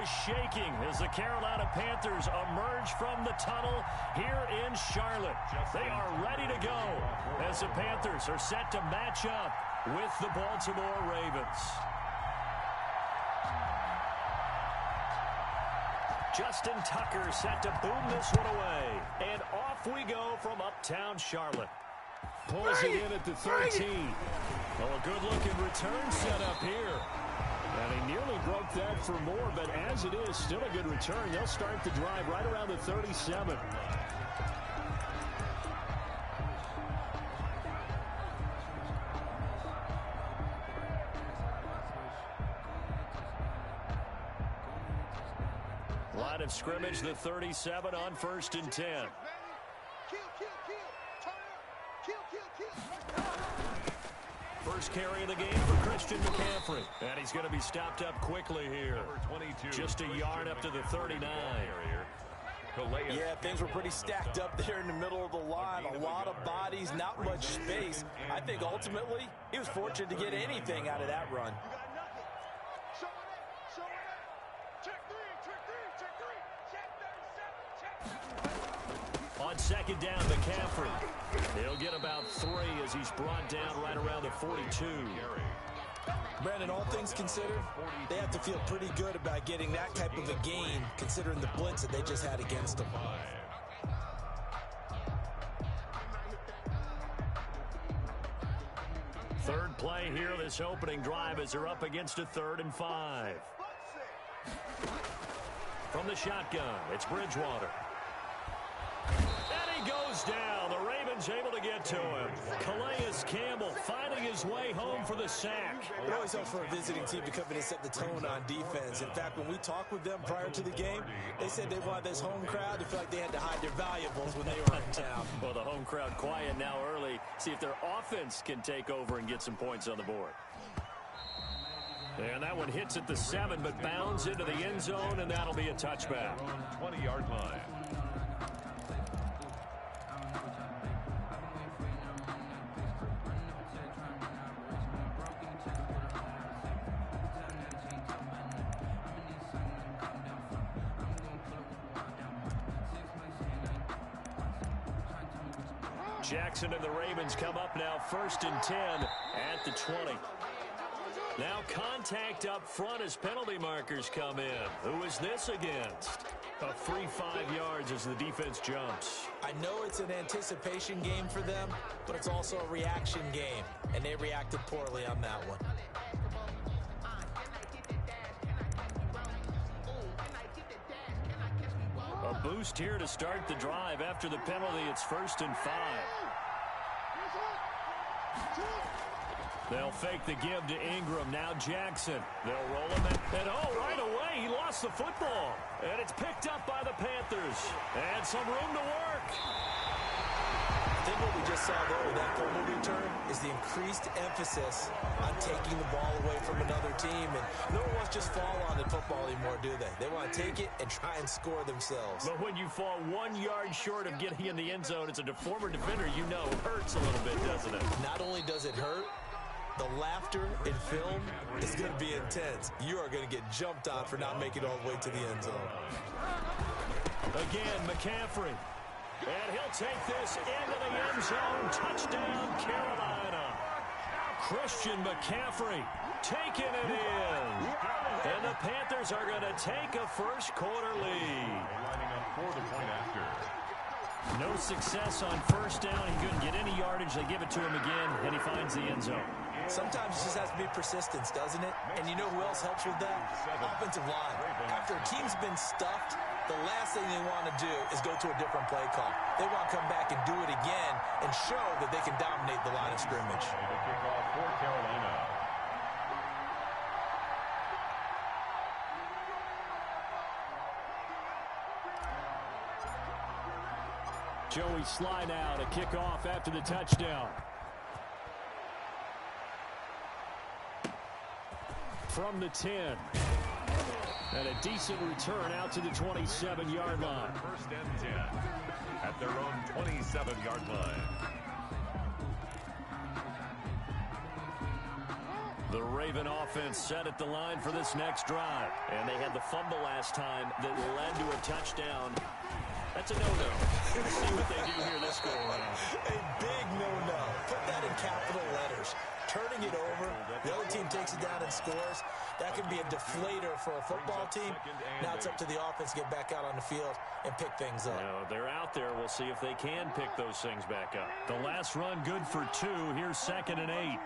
is shaking as the Carolina Panthers emerge from the tunnel here in Charlotte. They are ready to go as the Panthers are set to match up with the Baltimore Ravens. Justin Tucker set to boom this one away. And off we go from uptown Charlotte. Pulls it in at the 13. Oh, a good-looking return set up here. And he nearly broke that for more, but as it is, still a good return. They'll start the drive right around the 37. Line of scrimmage, the 37 on 1st and 10. First carry of the game for Christian McCaffrey. And he's going to be stopped up quickly here. Just a yard up to the 39. Yeah, things were pretty stacked up there in the middle of the line. A lot of bodies, not much space. I think ultimately he was fortunate to get anything out of that run. On second down, McCaffrey. He'll get about 3 as he's brought down right around the 42. Brandon, all things considered, they have to feel pretty good about getting that type of a gain, considering the blitz that they just had against them. Third play here, this opening drive, as they're up against a 3rd and 5. From the shotgun, it's Bridgewater. And he goes down. The Ravens able to get to him. Calais Campbell finding his way home for the sack. It always helps for a visiting team to come in and set the tone on defense. In fact, when we talked with them prior to the game, they said they wanted this home crowd to feel like they had to hide their valuables when they were in town. Well, the home crowd quiet now early. See if their offense can take over and get some points on the board. And that one hits at the 7, but bounds into the end zone, and that'll be a touchback. 20-yard line. Jackson and the Ravens come up now 1st and 10 at the 20. Now contact up front as penalty markers come in. Who is this against? A free 5 yards as the defense jumps. I know it's an anticipation game for them, but it's also a reaction game, and they reacted poorly on that one. A boost here to start the drive. After the penalty, it's 1st and 5. They'll fake the give to Ingram. Now Jackson. They'll roll him in. And oh, right away, he lost the football. And it's picked up by the Panthers. And some room to work. I think what we just saw there with that fumble return is the increased emphasis on taking the ball away from another team. And no one wants just fall on in football anymore, do they? They want to take it and try and score themselves. But when you fall 1 yard short of getting in the end zone, it's a former defender, you know, it hurts a little bit, doesn't it? Not only does it hurt, the laughter in film is going to be intense. You are going to get jumped on for not making it all the way to the end zone. Again, McCaffrey. And he'll take this into the end zone. Touchdown, Carolina. Christian McCaffrey taking it in. And the Panthers are going to take a first quarter lead. Lining up for the point after. No success on first down. He couldn't get any yardage. They give it to him again, and he finds the end zone. Sometimes it just has to be persistence, doesn't it? And you know who else helps with that? Offensive line. After a team's been stuffed, the last thing they want to do is go to a different play call. They want to come back and do it again and show that they can dominate the line of scrimmage. The kickoff for Carolina. Joey Sly now to kick off after the touchdown. From the 10. And a decent return out to the 27-yard line. 1st and 10 at their own 27-yard line. The Raven offense set at the line for this next drive. And they had the fumble last time that led to a touchdown. That's a no-no. Let's see what they do here this go around. A big no-no. Put that in capital letters. Turning it over, the other team takes it down and scores. That could be a deflator for a football team. Now it's up to the offense to get back out on the field and pick things up. Now, they're out there. We'll see if they can pick those things back up. The last run good for 2. Here's 2nd and 8.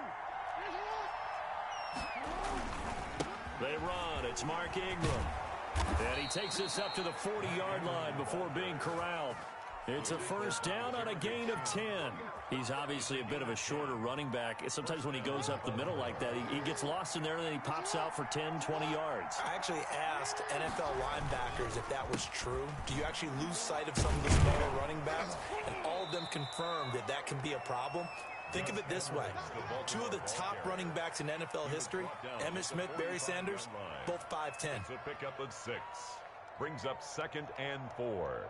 They run. It's Mark Ingram. And he takes this up to the 40-yard line before being corralled. It's a first down on a gain of 10. He's obviously a bit of a shorter running back. Sometimes when he goes up the middle like that, he gets lost in there, and then he pops out for 10, 20 yards. I actually asked NFL linebackers if that was true. Do you actually lose sight of some of the smaller running backs? And all of them confirmed that that can be a problem. Think of it this way. 2 of the top running backs in NFL history, Emmitt Smith, Barry Sanders, both 5'10". It's a pickup at 6. Brings up 2nd and 4.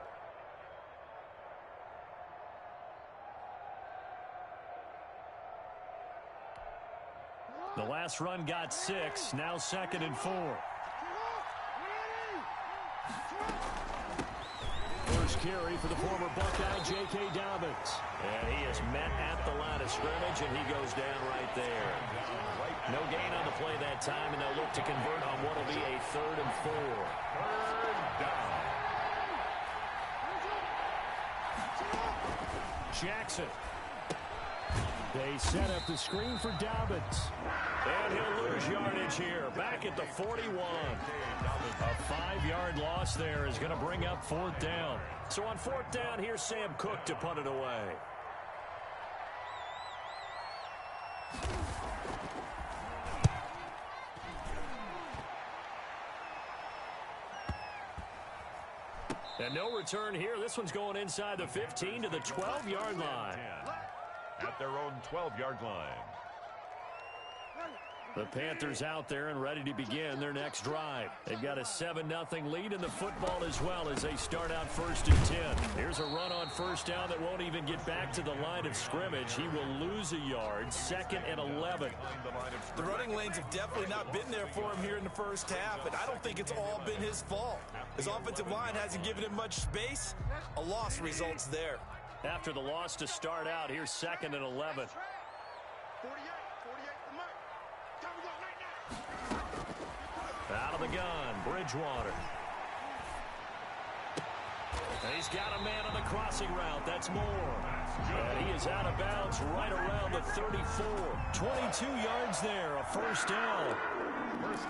The last run got 6. Now 2nd and 4. First carry for the former Buckeye, J.K. Dobbins. And he is met at the line of scrimmage, and he goes down right there. No gain on the play that time, and they'll look to convert on what will be a 3rd and 4. 3rd down. Jackson. They set up the screen for Dobbins. And he'll lose yardage here. Back at the 41. A 5-yard loss there is going to bring up 4th down. So on 4th down, here's Sam Cook to punt it away. And no return here. This one's going inside the 15 to the 12-yard line. At their own 12-yard line. The Panthers out there and ready to begin their next drive. They've got a 7-0 lead in the football as well as they start out 1st and 10. Here's a run on 1st down that won't even get back to the line of scrimmage. He will lose a yard. 2nd and 11. The running lanes have definitely not been there for him here in the first half, and I don't think it's all been his fault. His offensive line hasn't given him much space. A loss results there. After the loss to start out, here's 2nd and 11. Out of the gun, Bridgewater. And he's got a man on the crossing route. That's Moore. And he is out of bounds right around the 34. 22 yards there, a 1st down.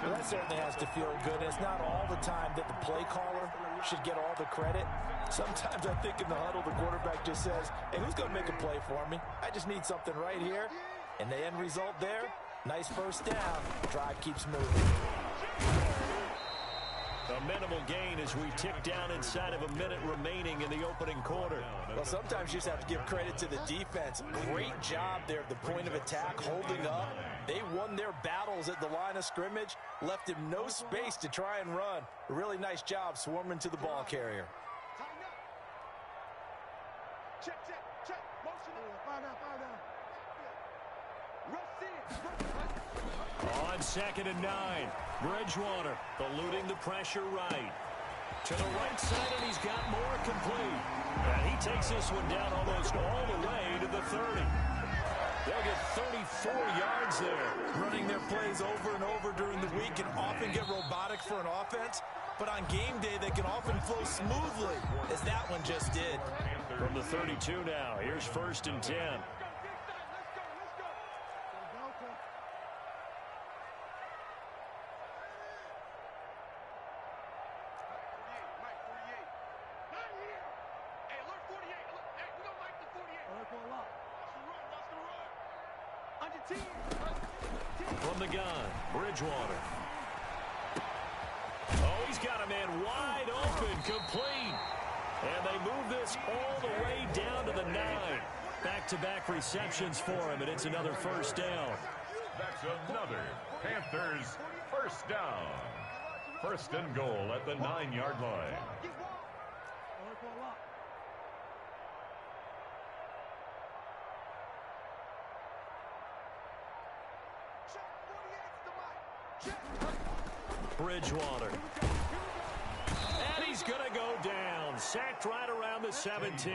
Well, that certainly has to feel good. It's not all the time that the play caller should get all the credit. Sometimes I think in the huddle, the quarterback just says, hey, who's going to make a play for me? I just need something right here. And the end result there, nice 1st down. Drive keeps moving. A minimal gain as we tick down inside of a minute remaining in the opening quarter. Well, sometimes you just have to give credit to the defense. Great job there at the point of attack, holding up. They won their battles at the line of scrimmage, left him no space to try and run. A really nice job swarming to the ball carrier. Check. Motion On 2nd and 9, Bridgewater eluding the pressure right. To the right side, and he's got more complete. And he takes this one down almost all the way to the 30. They'll get 34 yards there. Running their plays over and over during the week can often get robotic for an offense, but on game day they can often flow smoothly, as that one just did. From the 32 now, here's 1st and 10. From the gun, Bridgewater. Oh, he's got a man wide open, complete. And they move this all the way down to the 9. Back-to-back receptions for him, and it's another 1st down. That's another Panthers 1st down. 1st and goal at the 9-yard line. Bridgewater. And he's going to go down. Sacked right around the 17.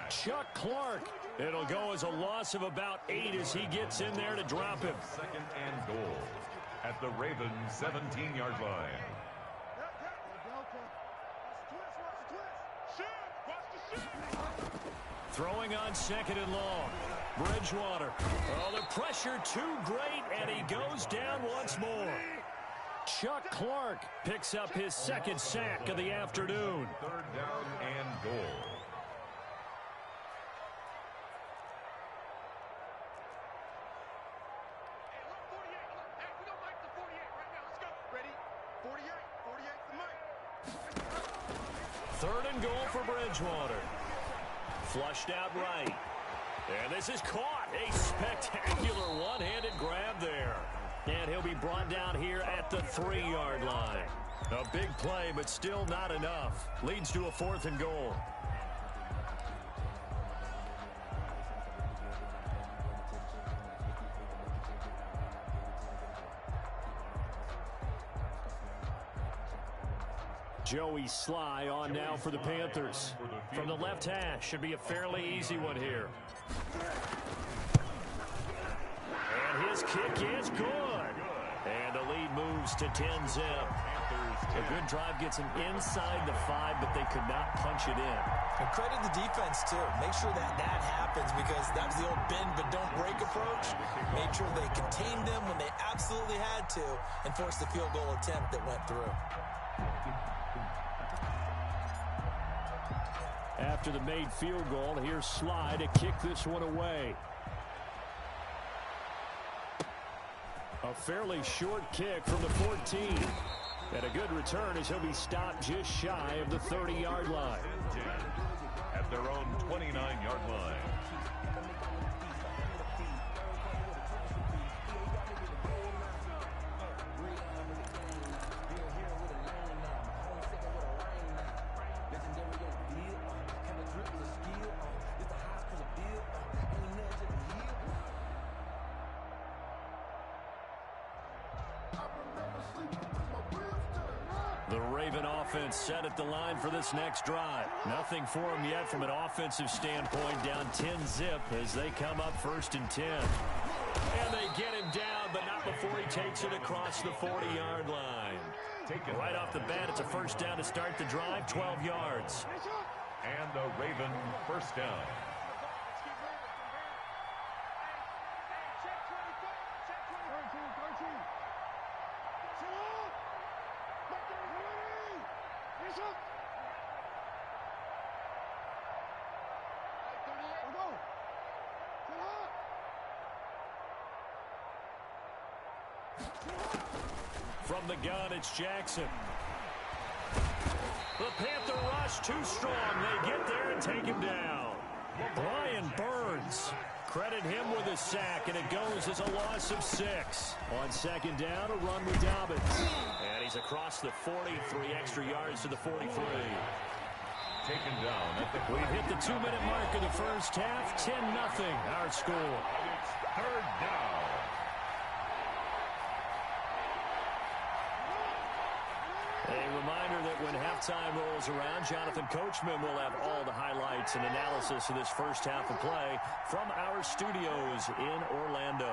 Chuck Clark. It'll go as a loss of about 8 as he gets in there to drop him. Second and goal at the Ravens 17-yard line. Throwing on second and long. Bridgewater. Oh, the pressure too great, and he goes down once more. Chuck Clark picks up his second sack of the afternoon. Third down and goal. Third and goal for Bridgewater. Flushed out right. And this is caught. A spectacular one-handed grab there. And he'll be brought down here at the 3-yard line. A big play, but still not enough. Leads to a 4th and goal. Joey Sly on now for the Panthers. From the left hash, should be a fairly easy one here. And his kick is good. And the lead moves to 10-zip. A good drive gets him inside the 5, but they could not punch it in. And credit the defense, too. Make sure that happens, because that was the old bend but don't break approach. Made sure they contained them when they absolutely had to and forced the field goal attempt that went through. After the made field goal, here's Sly to kick this one away. A fairly short kick from the 14. And a good return as he'll be stopped just shy of the 30-yard line. At their own 29-yard line. The Raven offense set at the line for this next drive. Nothing for them yet from an offensive standpoint, down 10-zip as they come up 1st and 10. And they get him down, but not before he takes it across the 40-yard line. Right off the bat, it's a first down to start the drive, 12 yards. And the Raven first down. From the gun, it's Jackson. The Panther rush too strong. They get there and take him down. Brian Burns. Credit him with a sack, and it goes as a loss of 6. On second down, a run with Dobbins. And he's across the 40, 3 extra yards to the 43. Taken down at the We've hit the 2-minute mark of the first half. 10-0 our score. third down. A reminder that when halftime rolls around, Jonathan Coachman will have all the highlights and analysis of this first half of play from our studios in Orlando.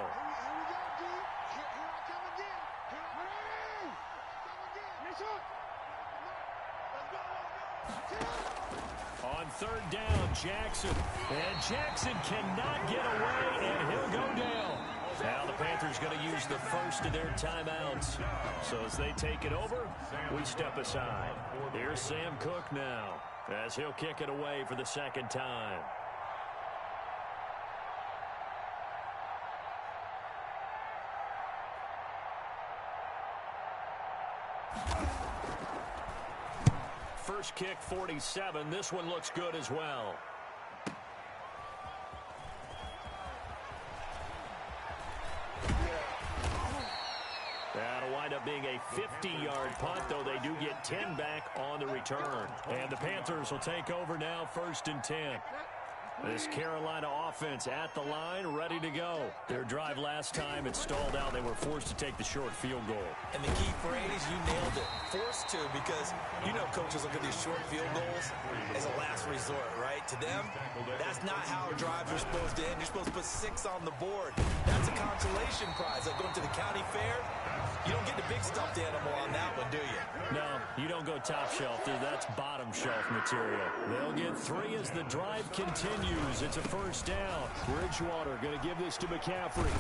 On third down, Jackson. And Jackson cannot get away, and he'll go down. Now the Panthers going to use the first of their timeouts. So as they take it over, we step aside. Here's Sam Cook now as he'll kick it away for the second time. First kick, 47. This one looks good as well. That'll wind up being a 50-yard punt, though they do get 10 back on the return. And the Panthers will take over now, 1st and 10. This Carolina offense at the line, ready to go. Their drive last time, it stalled out. They were forced to take the short field goal. And the key phrase, you nailed it. Forced to, because you know coaches look at these short field goals as a last resort, right? To them, that's not how drives are supposed to end. You're supposed to put 6 on the board. That's a consolation prize. Like going to the county fair, you don't get the big stuffed animal on that one, do you? No, you don't go top shelf, dude. That's bottom shelf material. They'll get 3 as the drive continues. It's a first down. Bridgewater going to give this to McCaffrey.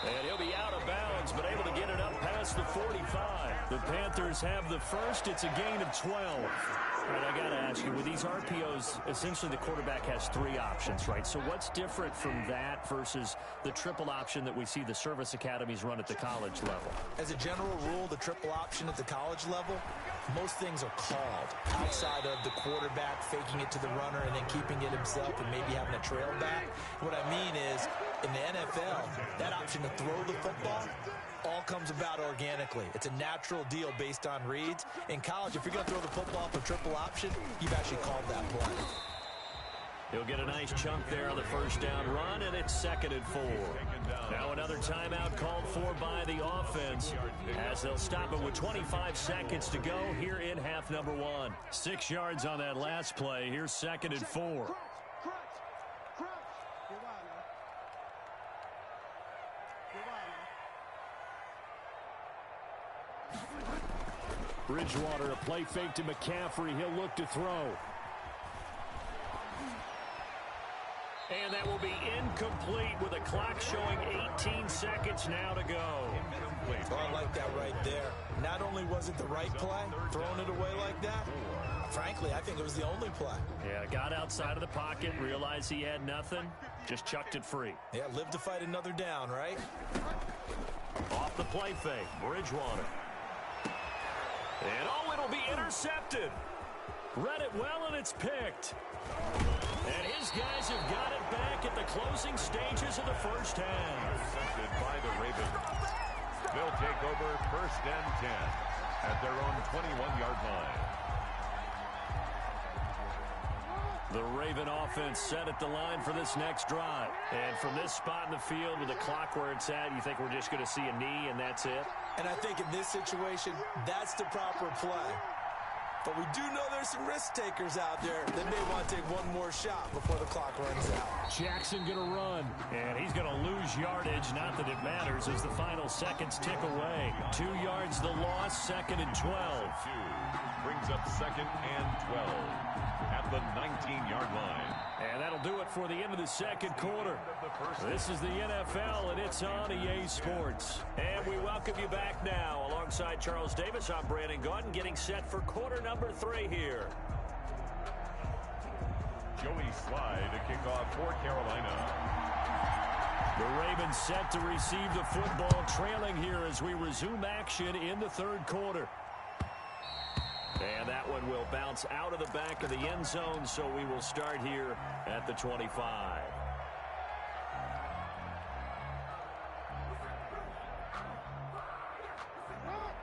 And he'll be out of bounds, but able to get it up past the 45. The Panthers have the first. It's a gain of 12. All right, I got to ask you, with these RPOs, essentially the quarterback has 3 options, right? So what's different from that versus the triple option that we see the service academies run at the college level? As a general rule, the triple option at the college level, most things are called outside of the quarterback faking it to the runner and then keeping it himself and maybe having a trail back. What I mean is, in the NFL, that option to throw the football all comes about organically. It's a natural deal based on reads. In college, if you're going to throw the football for triple option, you've actually called that play. He'll get a nice chunk there on the first down run, and it's 2nd and 4. Now another timeout called for by the offense as they'll stop it with 25 seconds to go here in half number 1. 6 yards on that last play. Here's 2nd and 4. Bridgewater, a play fake to McCaffrey. He'll look to throw. And that will be incomplete with a clock showing 18 seconds now to go. Oh, I like that right there. Not only was it the right play, throwing it away like that, frankly, I think it was the only play. Yeah, got outside of the pocket, realized he had nothing, just chucked it free. Yeah, live to fight another down, right? Off the play fake, Bridgewater. And oh, it'll be intercepted. Read it well, and it's picked. And his guys have got it back at the closing stages of the first half. Intercepted by the Ravens. They'll take over 1st and 10 at their own 21-yard line. The Raven offense set at the line for this next drive. And from this spot in the field with the clock where it's at, you think we're just going to see a knee and that's it? And I think in this situation, that's the proper play. But we do know there's some risk takers out there that may want to take one more shot before the clock runs out. Jackson going to run, and he's going to lose yardage. Not that it matters as the final seconds tick away. 2 yards the loss, 2nd and 12. Brings up 2nd and 12 at the 19-yard line. And that'll do it for the end of the second quarter. This is the NFL, and it's on EA Sports. And we welcome you back now. Alongside Charles Davis, I'm Brandon Gordon, getting set for quarter number 3 here. Joey Slye to kick off for Carolina. The Ravens set to receive the football, trailing here as we resume action in the 3rd quarter. And that one will bounce out of the back of the end zone, so we will start here at the 25.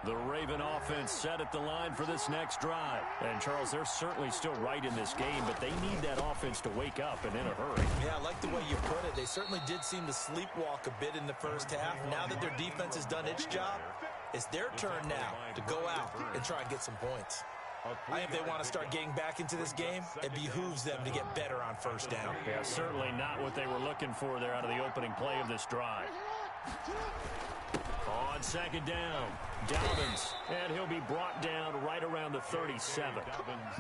The Raven offense set at the line for this next drive. And, Charles, they're certainly still right in this game, but they need that offense to wake up and in a hurry. Yeah, I like the way you put it. They certainly did seem to sleepwalk a bit in the first half. Now that their defense has done its job, it's their turn now to go out and try and get some points. I think if they want to start getting back into this game, it behooves them to get better on first down. Yeah, certainly not what they were looking for there out of the opening play of this drive. On 2nd down, Dobbins, and he'll be brought down right around the 37.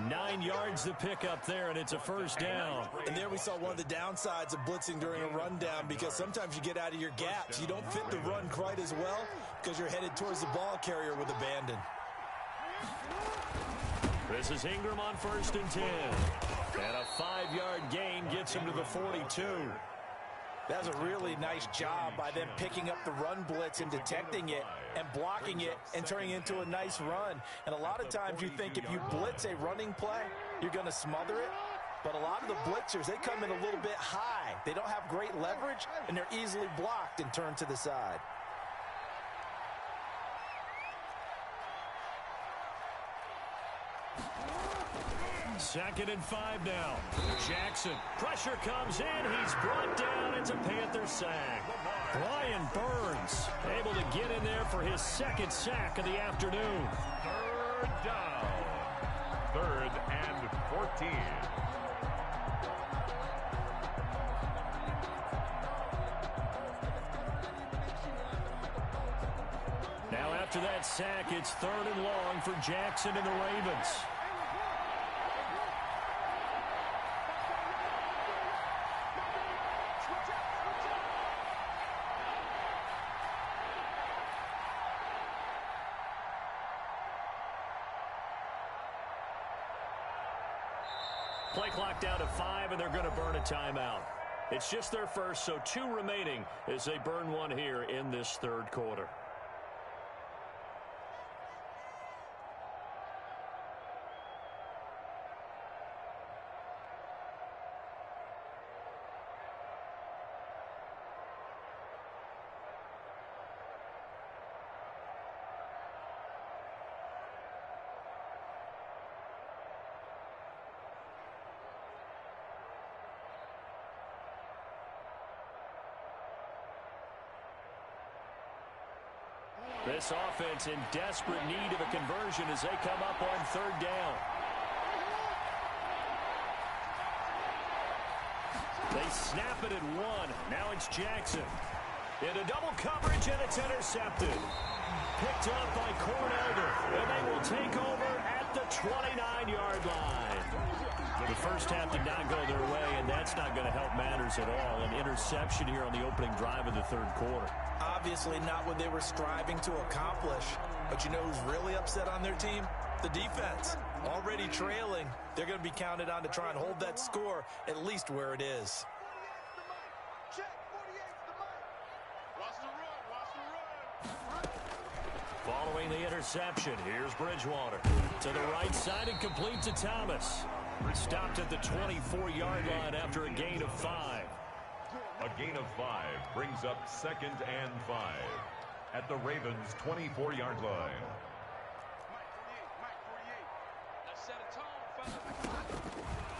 9 yards to pick up there, and it's a first down. And there we saw one of the downsides of blitzing during a rundown, because sometimes you get out of your gaps. You don't fit the run quite as well because you're headed towards the ball carrier with abandon. This is Ingram on 1st and 10. And a 5-yard gain gets him to the 42. That's a really nice job by them picking up the run blitz and detecting it and blocking it and turning it into a nice run. And a lot of times you think if you blitz a running play, you're going to smother it. But a lot of the blitzers, they come in a little bit high. They don't have great leverage, and they're easily blocked and turned to the side. 2nd and 5 now. Jackson. Pressure comes in. He's brought down. It's a Panther sack. Brian Burns able to get in there for his 2nd sack of the afternoon. 3rd down. 3rd and 14. Now after that sack, it's 3rd and long for Jackson and the Ravens. Play clock down to 5, and they're going to burn a timeout. It's just their first, so 2 remaining as they burn one here in this 3rd quarter. This offense in desperate need of a conversion as they come up on 3rd down. They snap it at 1. Now it's Jackson. Into double coverage, and it's intercepted. Picked up by Cornelder, and they will take over at the 29-yard line. The first half did not go their way, and that's not going to help matters at all. An interception here on the opening drive of the 3rd quarter. Obviously not what they were striving to accomplish. But you know who's really upset on their team? The defense. Already trailing. They're going to be counted on to try and hold that score at least where it is. Following the interception, here's Bridgewater. To the right side and complete to Thomas. Stopped at the 24-yard line after a gain of 5. A gain of 5 brings up 2nd and 5 at the Ravens' 24-yard line.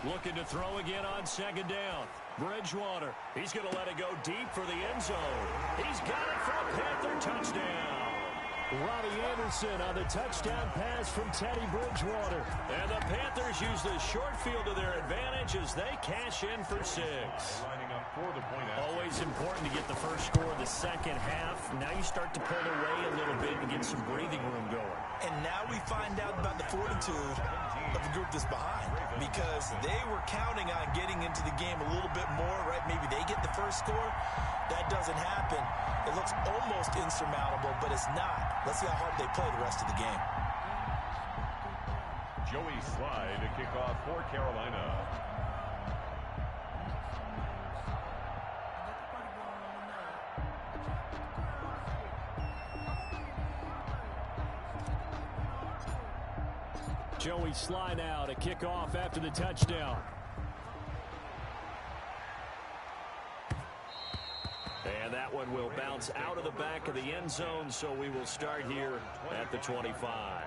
Looking to throw again on 2nd down. Bridgewater. He's going to let it go deep for the end zone. He's got it for a Panther touchdown. Robbie Anderson on the touchdown pass from Teddy Bridgewater. And the Panthers use the short field to their advantage as they cash in for 6. Lining up for the point after. Always important to get the first score of the 2nd half. Now you start to pull away a little bit and get some breathing room going. And now we find out about the fortitude of the group that's behind, because they were counting on getting into the game a little bit more, right? Maybe they get the first score. That doesn't happen. It looks almost insurmountable, but it's not. Let's see how hard they play the rest of the game. Joey Slye to kick off for Carolina. Joey Slye now to kick off after the touchdown. And that one will bounce out of the back of the end zone, so we will start here at the 25.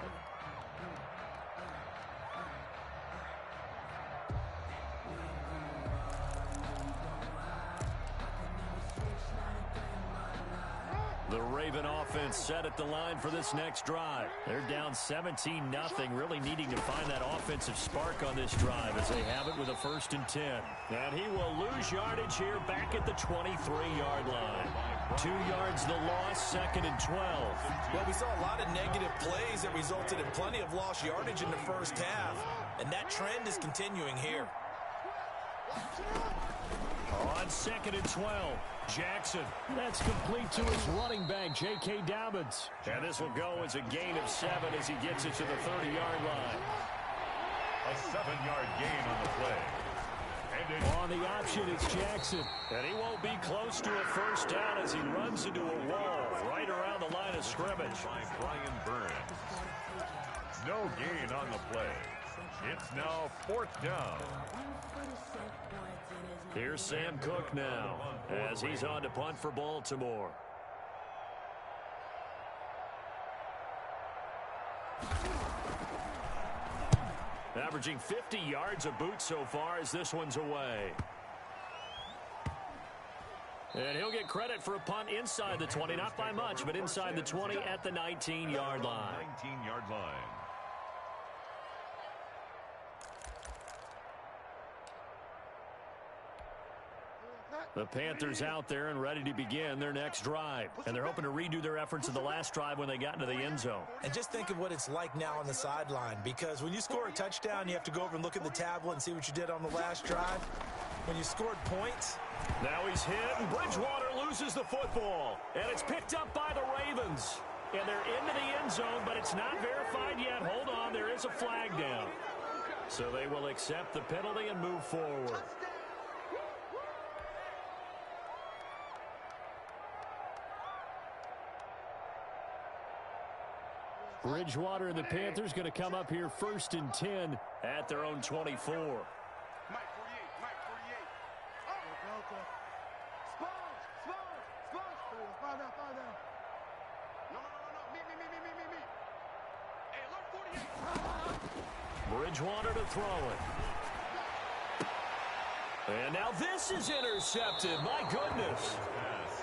The Raven offense set at the line for this next drive. They're down 17-0, really needing to find that offensive spark on this drive as they have it with a 1st and 10. And he will lose yardage here back at the 23-yard line. 2 yards the loss, 2nd and 12. Well, we saw a lot of negative plays that resulted in plenty of lost yardage in the first half, and that trend is continuing here. On 2nd and 12, Jackson. That's complete to his running back, J.K. Dobbins. And this will go as a gain of 7 as he gets it to the 30-yard line. A 7-yard gain on the play. On the option, it's Jackson. And he won't be close to a first down as he runs into a wall right around the line of scrimmage. By Brian Burns. No gain on the play. It's now 4th down. Here's Sam Cook now as he's on to punt for Baltimore. Averaging 50 yards a boot so far as this one's away. And he'll get credit for a punt inside the 20, not by much, but inside the 20 at the 19-yard line. 19-yard line. The Panthers out there and ready to begin their next drive. And they're hoping to redo their efforts of the last drive when they got into the end zone. And just think of what it's like now on the sideline, because when you score a touchdown, you have to go over and look at the tablet and see what you did on the last drive. When you scored points. Now he's hit, and Bridgewater loses the football. And it's picked up by the Ravens. And they're into the end zone, but it's not verified yet. Hold on, there is a flag down. So they will accept the penalty and move forward. Bridgewater and the Panthers going to come up here 1st and 10 at their own 24. Mike 48, Mike 48. Oh! Sponge! Fall down. No. Me. Hey, alert 48. Bridgewater to throw it. And now this is intercepted. My goodness.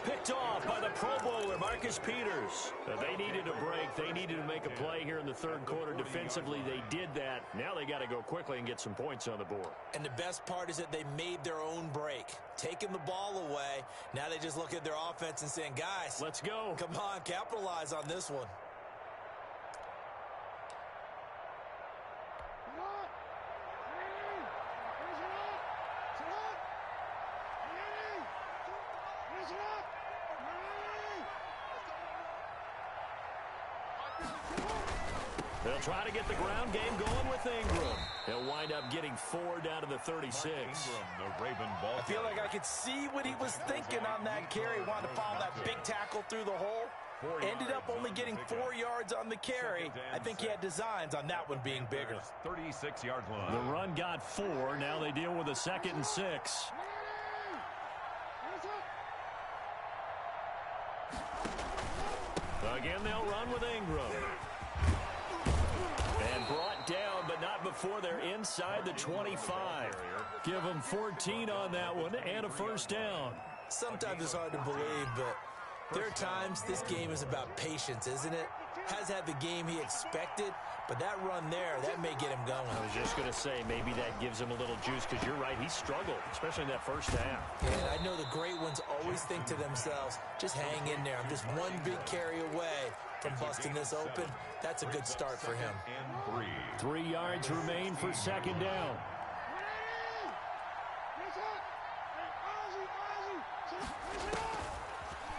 Picked off by the Pro Bowler, Marcus Peters. They needed a break. They needed to make a play here in the third quarter. Defensively, they did that. Now they got to go quickly and get some points on the board. And the best part is that they made their own break. Taking the ball away. Now they just look at their offense and saying, guys, let's go. Come on, capitalize on this one. They'll try to get the ground game going with Ingram. He'll wind up getting 4 down to the 36. Ingram, the Raven ball. I feel like I could see what he was thinking on that carry. He wanted to follow that big tackle through the hole. Ended up only getting 4 yards on the carry. I think he had designs on that one being bigger. 36-yard line. The run got 4. Now they deal with a 2nd and 6. Again, they'll run with Ingram. And brought down, but not before they're inside the 25. Give them 14 on that one and a first down. Sometimes it's hard to believe, but there are times this game is about patience, isn't it? Has had the game he expected, but that run there, that may get him going. I was just going to say, maybe that gives him a little juice, because you're right, he struggled, especially in that first half. And I know the great ones always think to themselves, just hang in there. I'm just one big carry away from busting this open. That's a good start for him. 3 yards remain for 2nd down.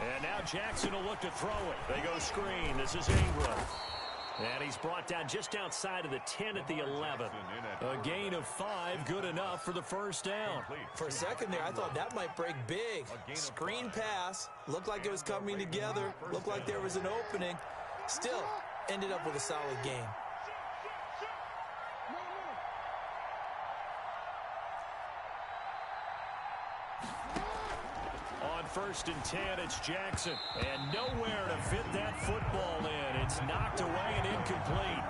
And now Jackson will look to throw it. They go screen. This is Ingram. And he's brought down just outside of the 10 at the 11. A gain of 5, good enough for the first down. For a second there, I thought that might break big. Screen pass. Looked like it was coming together. Looked like there was an opening. Still, ended up with a solid game. On 1st and 10, it's Jackson. And nowhere to fit that football in. It's knocked away and incomplete.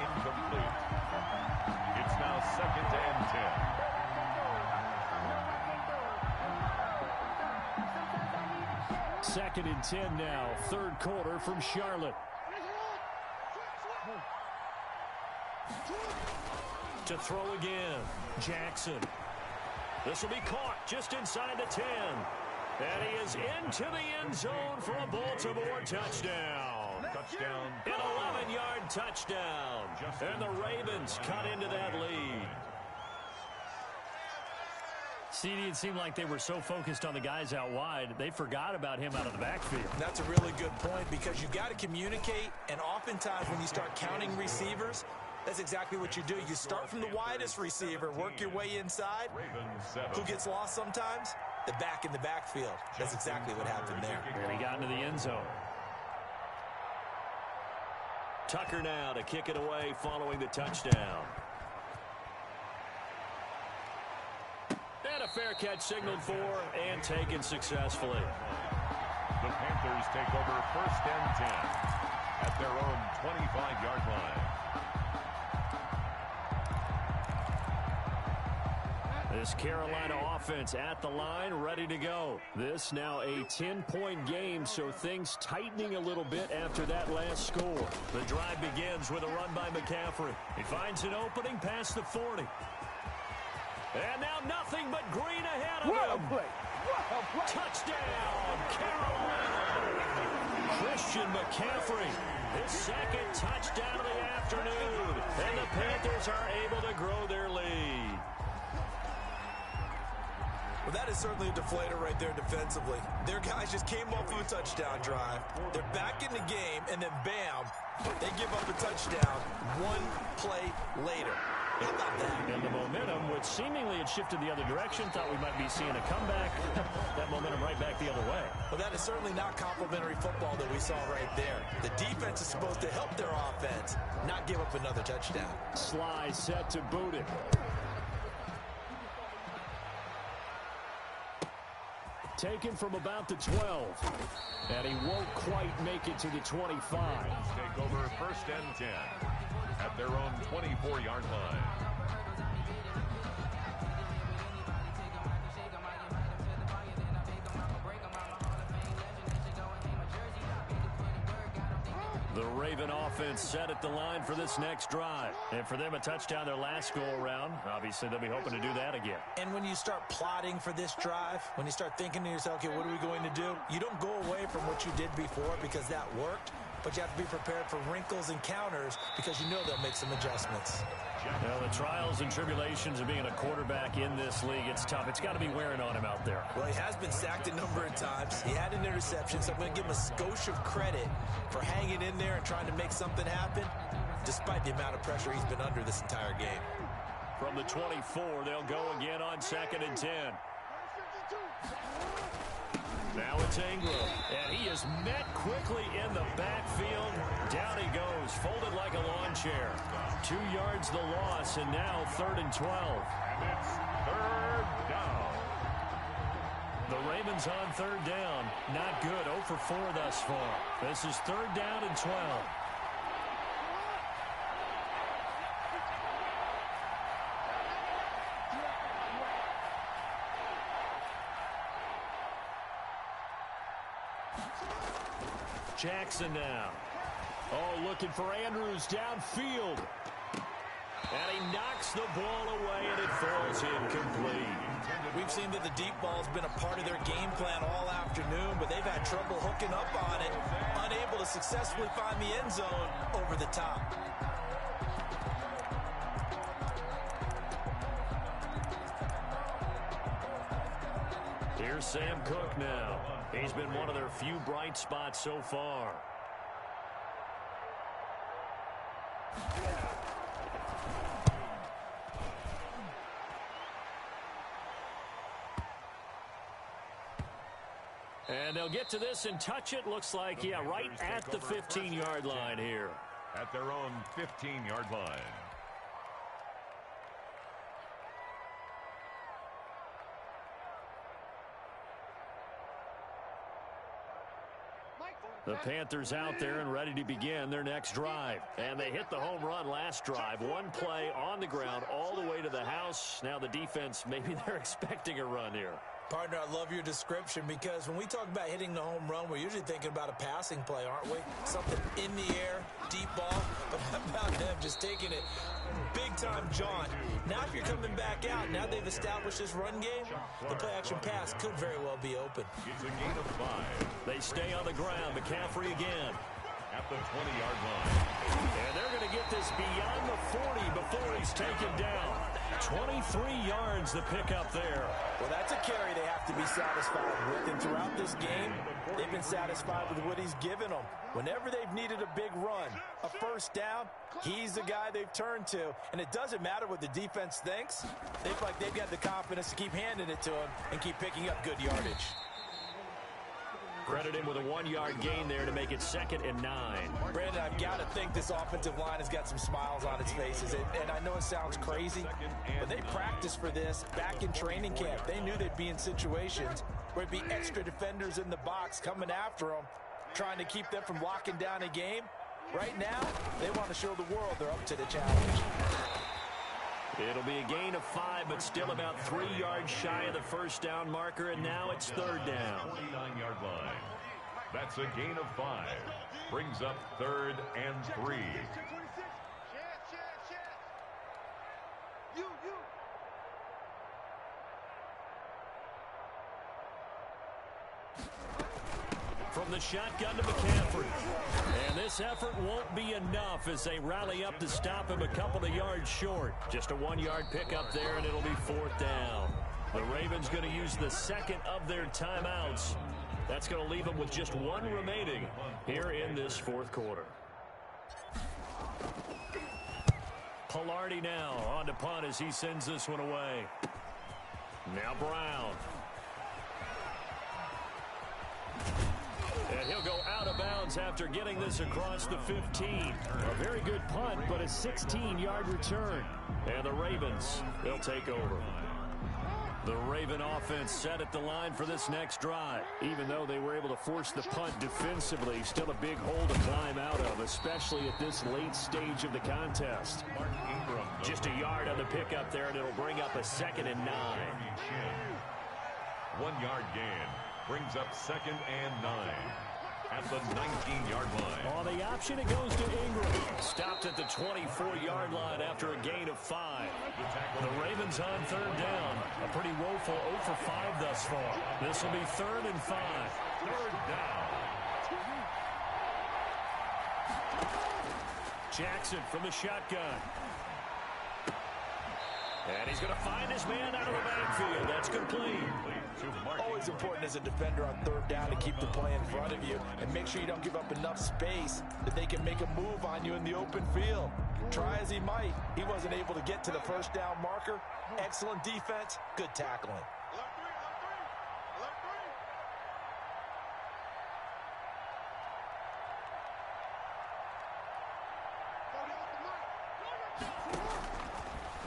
Incomplete. It's now 2nd and 10. 2nd and 10 now. Third quarter from Charlotte. To throw again. Jackson. This will be caught just inside the 10. And he is into the end zone for a Baltimore touchdown. Touchdown. An 11-yard touchdown. And the Ravens cut into that lead. CD, it seemed like they were so focused on the guys out wide, they forgot about him out of the backfield. That's a really good point, because you've got to communicate, and oftentimes when you start counting receivers, that's exactly what you do. You start from the widest receiver, work your way inside. Who gets lost sometimes? The back in the backfield. That's exactly what happened there. And he got into the end zone. Tucker now to kick it away following the touchdown. And a fair catch signaled for and taken successfully. The Panthers take over 1st and 10 at their own 25-yard line. This Carolina offense at the line, ready to go. This now a 10-point game, so things tightening a little bit after that last score. The drive begins with a run by McCaffrey. He finds an opening past the 40. And now nothing but green ahead of him. Touchdown, Carolina. Christian McCaffrey, his second touchdown of the afternoon. And the Panthers are able to grow their lead. Well, that is certainly a deflator right there defensively. Their guys just came off of a touchdown drive. They're back in the game, and then bam, they give up a touchdown one play later. How about that? And the momentum, which seemingly had shifted the other direction, thought we might be seeing a comeback. That momentum right back the other way. Well, that is certainly not complimentary football that we saw right there. The defense is supposed to help their offense, not give up another touchdown. Sly set to boot it. Taken from about the 12. And he won't quite make it to the 25. Take over 1st and 10 at their own 24-yard line. The Raven offense set at the line for this next drive. And for them, a touchdown their last go-around. Obviously, they'll be hoping to do that again. And when you start plotting for this drive, when you start thinking to yourself, okay, what are we going to do? You don't go away from what you did before because that worked, but you have to be prepared for wrinkles and counters because you know they'll make some adjustments. Well, the trials and tribulations of being a quarterback in this league, it's tough. It's got to be wearing on him out there. Well, he has been sacked a number of times. He had an interception, so I'm going to give him a skosh of credit for hanging in there and trying to make something happen, despite the amount of pressure he's been under this entire game. From the 24, they'll go again on 2nd and 10. Now it's Ingram, and he is met quickly in the backfield. Down he goes, folded like a lawn chair. 2 yards the loss, and now 3rd and 12. And it's 3rd down. The Ravens on 3rd down. Not good, 0 for 4 thus far. This is 3rd down and 12. Jackson now. Oh, looking for Andrews downfield. And he knocks the ball away, and it falls incomplete. We've seen that the deep ball's been a part of their game plan all afternoon, but they've had trouble hooking up on it, unable to successfully find the end zone over the top. Here's Sam Cook now. He's been one of their few bright spots so far. And they'll get to this and touch it. Looks like, yeah, right at the 15-yard line here. At their own 15-yard line. The Panthers out there and ready to begin their next drive. And they hit the home run last drive. One play on the ground all the way to the house. Now the defense, maybe they're expecting a run here. Partner, I love your description because when we talk about hitting the home run, we're usually thinking about a passing play, aren't we? Something in the air, deep ball. But how about them just taking it big-time jaunt? Now if you're coming back out, now they've established this run game, the play-action pass could very well be open. It's a gain of 5. They stay on the ground. McCaffrey again. At the 20-yard line. And they're going to get this beyond the 40 before he's taken down. 23 yards the pickup there. Well, that's a carry they have to be satisfied with. And throughout this game, they've been satisfied with what he's given them. Whenever they've needed a big run, a first down, he's the guy they've turned to. And it doesn't matter what the defense thinks. They feel like they've got the confidence to keep handing it to him and keep picking up good yardage. Credit him with a 1-yard gain there to make it 2nd and 9. Brandon, I've got to think this offensive line has got some smiles on its faces. And I know it sounds crazy, but they practiced for this back in training camp. They knew they'd be in situations where it'd be extra defenders in the box coming after them, trying to keep them from locking down a game. Right now, they want to show the world they're up to the challenge. It'll be a gain of 5, but still about 3 yards shy of the first down marker, and now it's third down. 29-yard line. That's a gain of 5. Brings up 3rd and 3. From the shotgun to McCaffrey. And this effort won't be enough as they rally up to stop him a couple of yards short. Just a 1-yard pickup there, and it'll be 4th down. The Ravens going to use the second of their timeouts. That's going to leave them with just 1 remaining here in this 4th quarter. Pilardi now on to punt as he sends this one away. Now Brown. And he'll go out of bounds after getting this across the 15. A very good punt, but a 16-yard return. And the Ravens, they'll take over. The Raven offense set at the line for this next drive. Even though they were able to force the punt defensively, still a big hole to climb out of, especially at this late stage of the contest. Just a yard on the pickup there, and it'll bring up a 2nd and 9. 1-yard gain. Brings up 2nd and 9 at the 19-yard line. On the option, it goes to Ingram. Stopped at the 24-yard line after a gain of 5. The Ravens on 3rd down. A pretty woeful 0 for 5 thus far. This will be 3rd and 5. 3rd down. Jackson from the shotgun. And he's going to find his man out of the backfield. That's complete. Always important as a defender on 3rd down to keep the play in front of you and make sure you don't give up enough space that they can make a move on you in the open field. Try as he might, he wasn't able to get to the 1st down marker. Excellent defense, good tackling.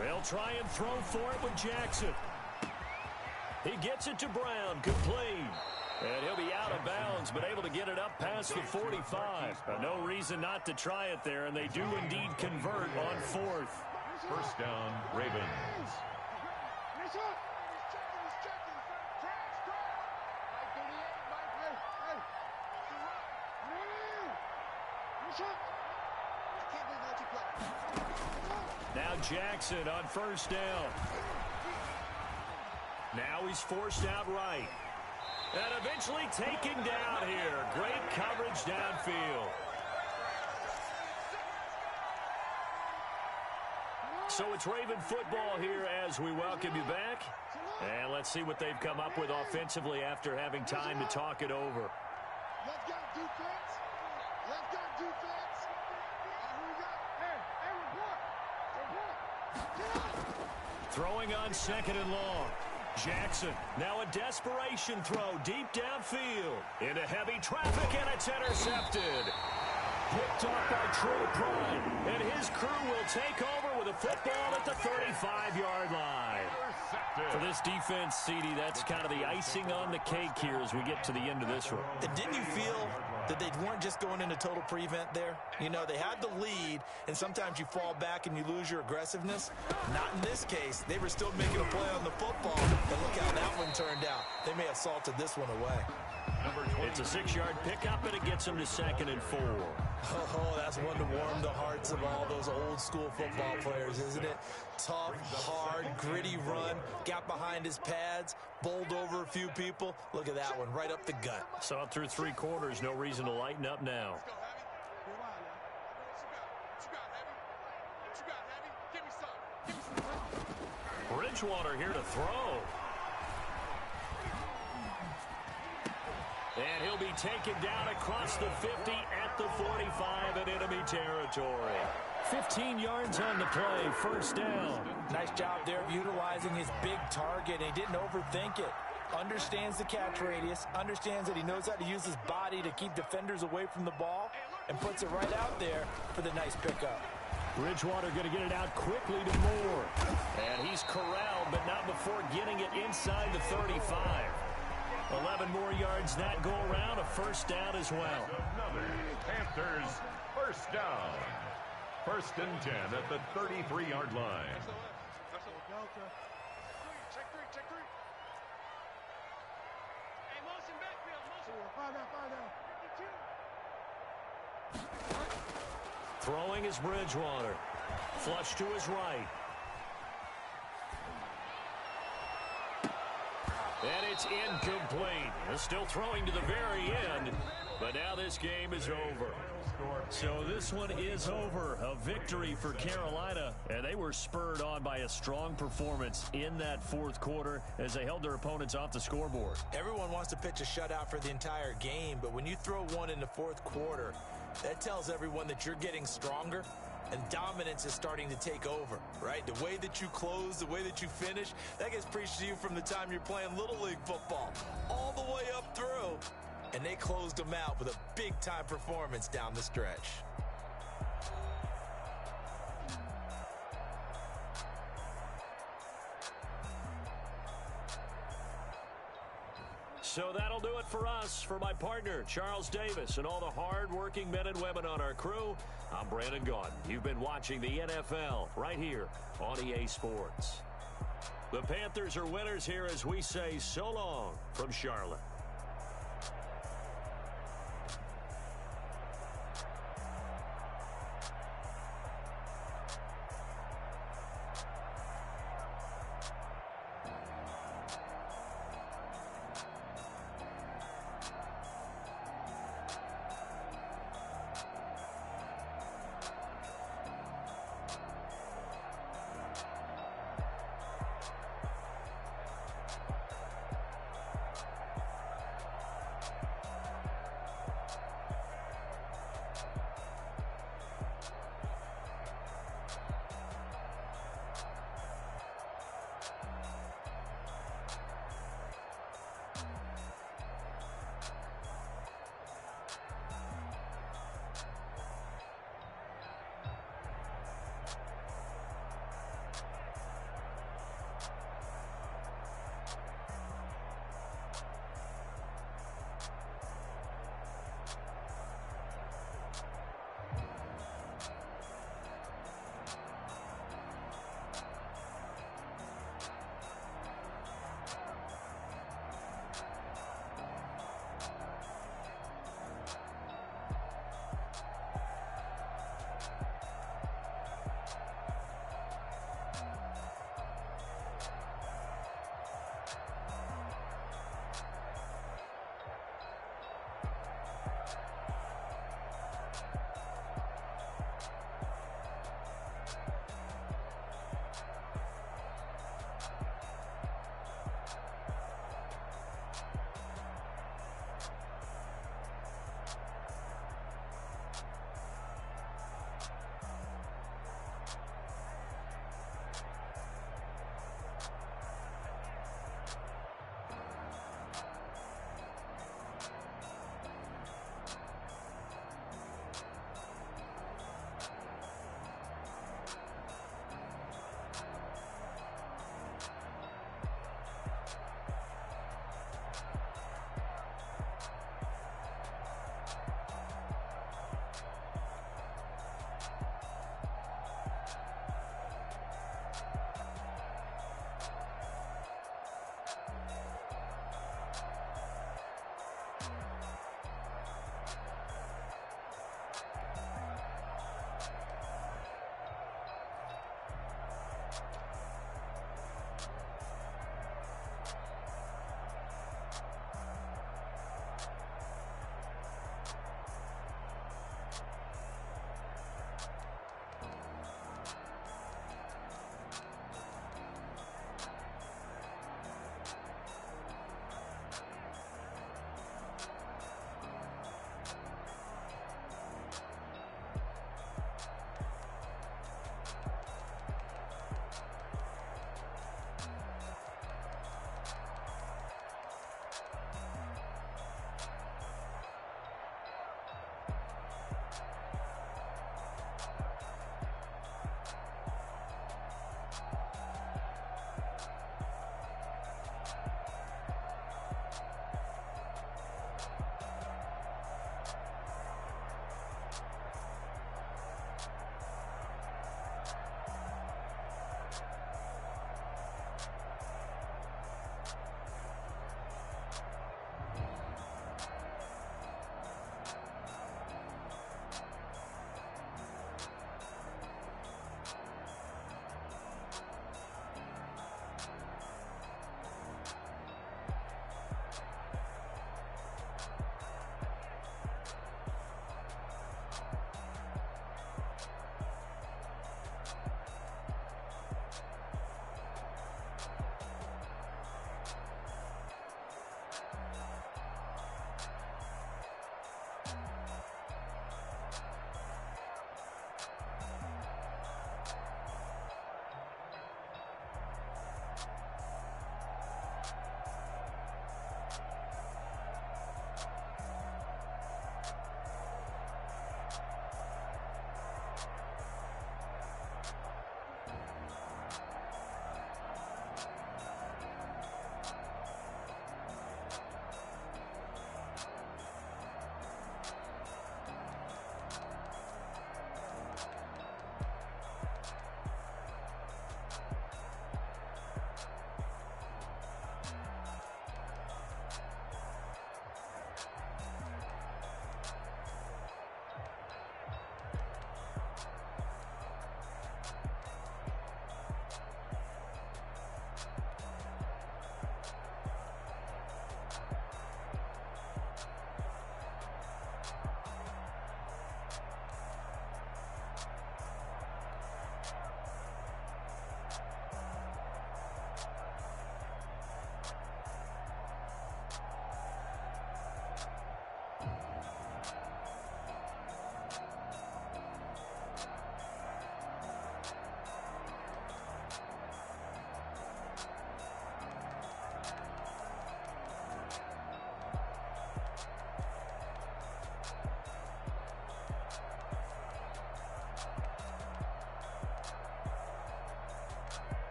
They'll try and throw for it with Jackson. He gets it to Brown, complete. And he'll be out of bounds, but able to get it up past the 45. No reason not to try it there, and they do indeed convert on 4th. 1st down, Ravens. Now Jackson on 1st down. Now he's forced out right. And eventually taken down here. Great coverage downfield. So it's Raven football here as we welcome you back. And let's see what they've come up with offensively after having time to talk it over. Let's go defense. Let's go defense. Who we got? Hey, report. Throwing on 2nd and long. Jackson, now a desperation throw deep downfield. Into heavy traffic, and it's intercepted. Picked off by Trey Prime, and his crew will take over with a football at the 35-yard line. For this defense, CD, that's kind of the icing on the cake here as we get to the end of this one. And didn't you feel that they weren't just going into total prevent there? You know, they had the lead, and sometimes you fall back and you lose your aggressiveness. Not in this case. They were still making a play on the football, and look how that one turned out. They may have salted this one away. It's a 6-yard pickup, and it gets them to 2nd and 4. Oh, that's one to warm the hearts of all those old-school football players, isn't it? Tough, hard, gritty run, got behind his pads, bowled over a few people. Look at that one, right up the gut. So up through 3 quarters, no reason to lighten up now. Bridgewater here to throw. And he'll be taken down across the 50 at the 45 in enemy territory. 15 yards on the play, 1st down. Nice job there of utilizing his big target. He didn't overthink it. Understands the catch radius, understands that he knows how to use his body to keep defenders away from the ball, and puts it right out there for the nice pickup. Bridgewater going to get it out quickly to Moore. And he's corralled, but not before getting it inside the 35. 11 more yards that go around, a 1st down as well. Another Panthers 1st down. 1st and 10 at the 33-yard line. Okay. Check three. Hey, motion backfield, motion. Five down. 52. Throwing is Bridgewater. Flush to his right. And it's incomplete. They're still throwing to the very end, but now this game is over. So this one is over. A victory for Carolina, and they were spurred on by a strong performance in that fourth quarter as they held their opponents off the scoreboard. Everyone wants to pitch a shutout for the entire game, but when you throw one in the fourth quarter, that tells everyone that you're getting stronger and dominance is starting to take over, right? The way that you close, the way that you finish, that gets preached to you from the time you're playing Little League football all the way up through. And they closed them out with a big-time performance down the stretch. So that'll do it for us. For my partner, Charles Davis, and all the hard-working men and women on our crew, I'm Brandon Gaudin. You've been watching the NFL right here on EA Sports. The Panthers are winners here as we say so long from Charlotte.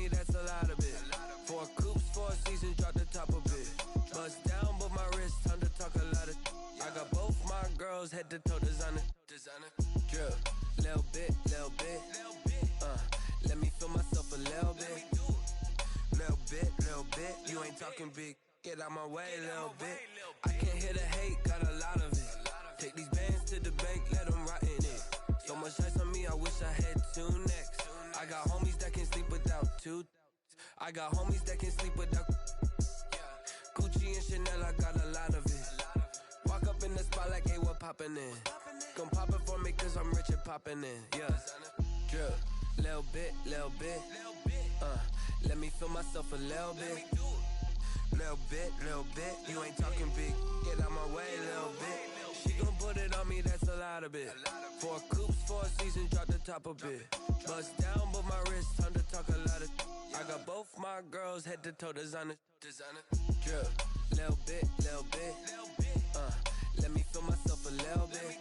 me, that's a lot of it. 4 coops, 4 seasons, drop the top a bit. Bust down, but my wrist, time to talk a lot of. I got both my girls head to toe designer. Drip, little bit. Let me feel myself a little bit. Little bit. You ain't talking big. Get out my way, little bit. I can't hear the hate, got a lot of it. Take these bands to the bank, let them rot in it. So much ice on me, I wish I had 2 necks. I got homies that can sleep without 2. I got homies that can sleep without. Gucci and Chanel, I got a lot of it. Walk up in the spot like, hey, what poppin' in? Come pop it for me, cause I'm rich and poppin' in. Yeah, drip, little bit. Let me feel myself a little bit. Little bit. You ain't talking big. Get out my way, little bit. She gon' put it on me, that's a lot of it. 4 coops, 4 seasons, drop the top a bit. Bust down, but my wrist, time to talk a lot of. I got both my girls head to toe designer. Drip, little bit. Let me feel myself a little bit.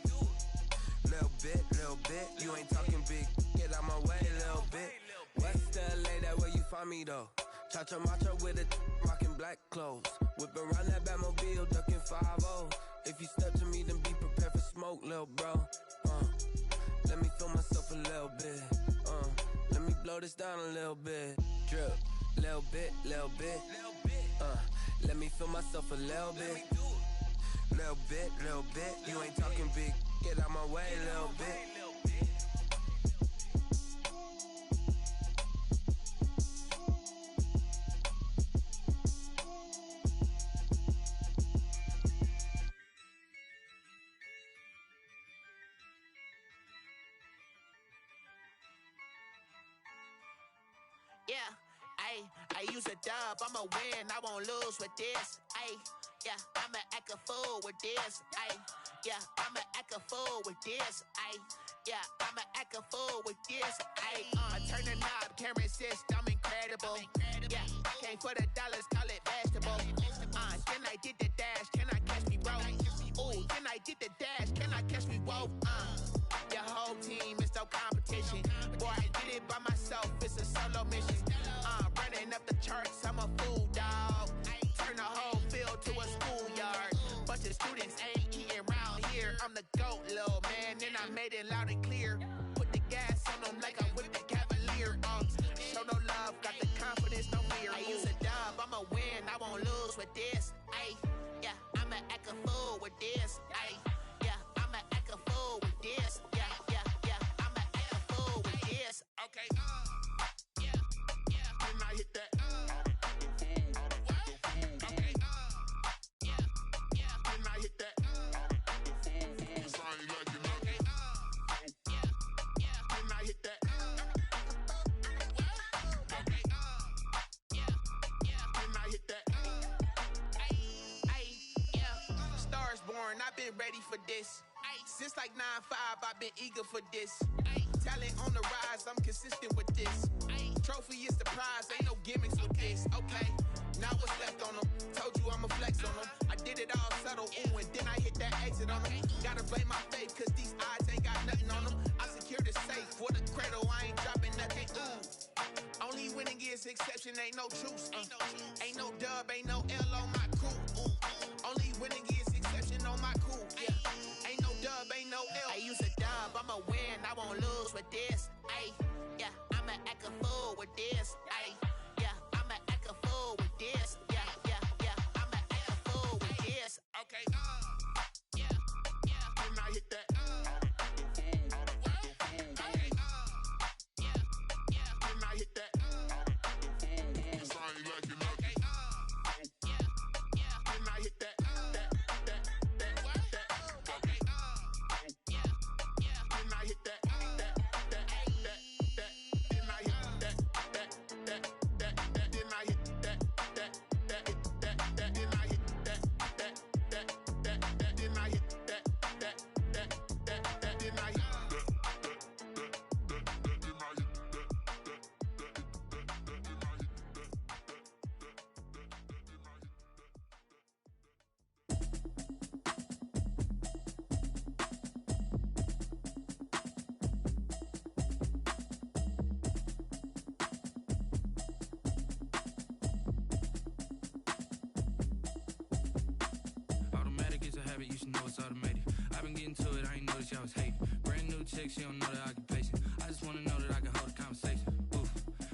Little bit. You ain't talking big. Get out my way, little bit. West LA, that where you find me though. Cha-cha matcha with a rockin' black clothes. Whip around that Batmobile, ducking 5-0. If you step to me, then be prepared for smoke, lil' bro. Let me feel myself a little bit. Let me blow this down a little bit. Drip, little bit. Let me feel myself a little bit. Little bit. You ain't talking big. Get out my way, little bit. Yeah, I use a dub, I'ma win, I won't lose with this. Yeah, I'ma act a fool with this. Yeah, I'ma act a fool with this. Yeah, I'ma act a fool with this. I turn the knob, camera assist, I'm incredible. Yeah, came for the dollars, call it vegetable. Then I did the dash, can I catch me, bro? Ooh, then I did the dash, can I catch me, whoa? Your whole team is no competition. Boy, I did it by myself, it's a solo mission. Running up the charts, I'm a fool, dog. Turn the whole field to a schoolyard. Bunch of students ain't eating round here. I'm the GOAT, little man, and I made it loud and clear. Put the gas on them like I whipped the Cavalier. Show no love, got the confidence, no fear. I use a dub, I'ma win, I won't lose with this. Yeah, I'ma act a fool with this. Yeah, I'ma act a fool with this. Yeah, I'ma act a fool with this. Okay, Can I hit that? Okay, Can I hit that? Cause I ain't like it. Okay, Can I hit that? Okay, Can I hit that? Stars born, I've been ready for this. Since like 9-5, I've been eager for this. Talent on the rise, I'm consistent with this. Trophy is the prize, ain't no gimmicks with this. Okay, now what's left on them? Told you I'ma flex on them. I did it all subtle, ooh, and then I hit that exit on them. Gotta blame my faith, cause these odds ain't got nothing on them. I secured the safe for the cradle, I ain't dropping nothing, ooh. Only winning is exception, ain't no truce. Ain't no dub, ain't no L on my crew. Only winning is exception on my crew, yeah. Ain't no dub, ain't no L. I use a dub, I'ma win, I won't lose with this. Yeah, I'ma act a fool with this. Yeah, I'ma act a fool with this. Yeah, I'ma act a fool with this. Okay, Can I hit that? Okay, Can I hit that? Cause I ain't like it. Okay, Can I hit that? Okay, Can I hit that? Can I hit that? getting to it, I ain't noticed y'all was hating. Brand new chick, she don't know the occupation. I just wanna know that I can hold a conversation. Oof,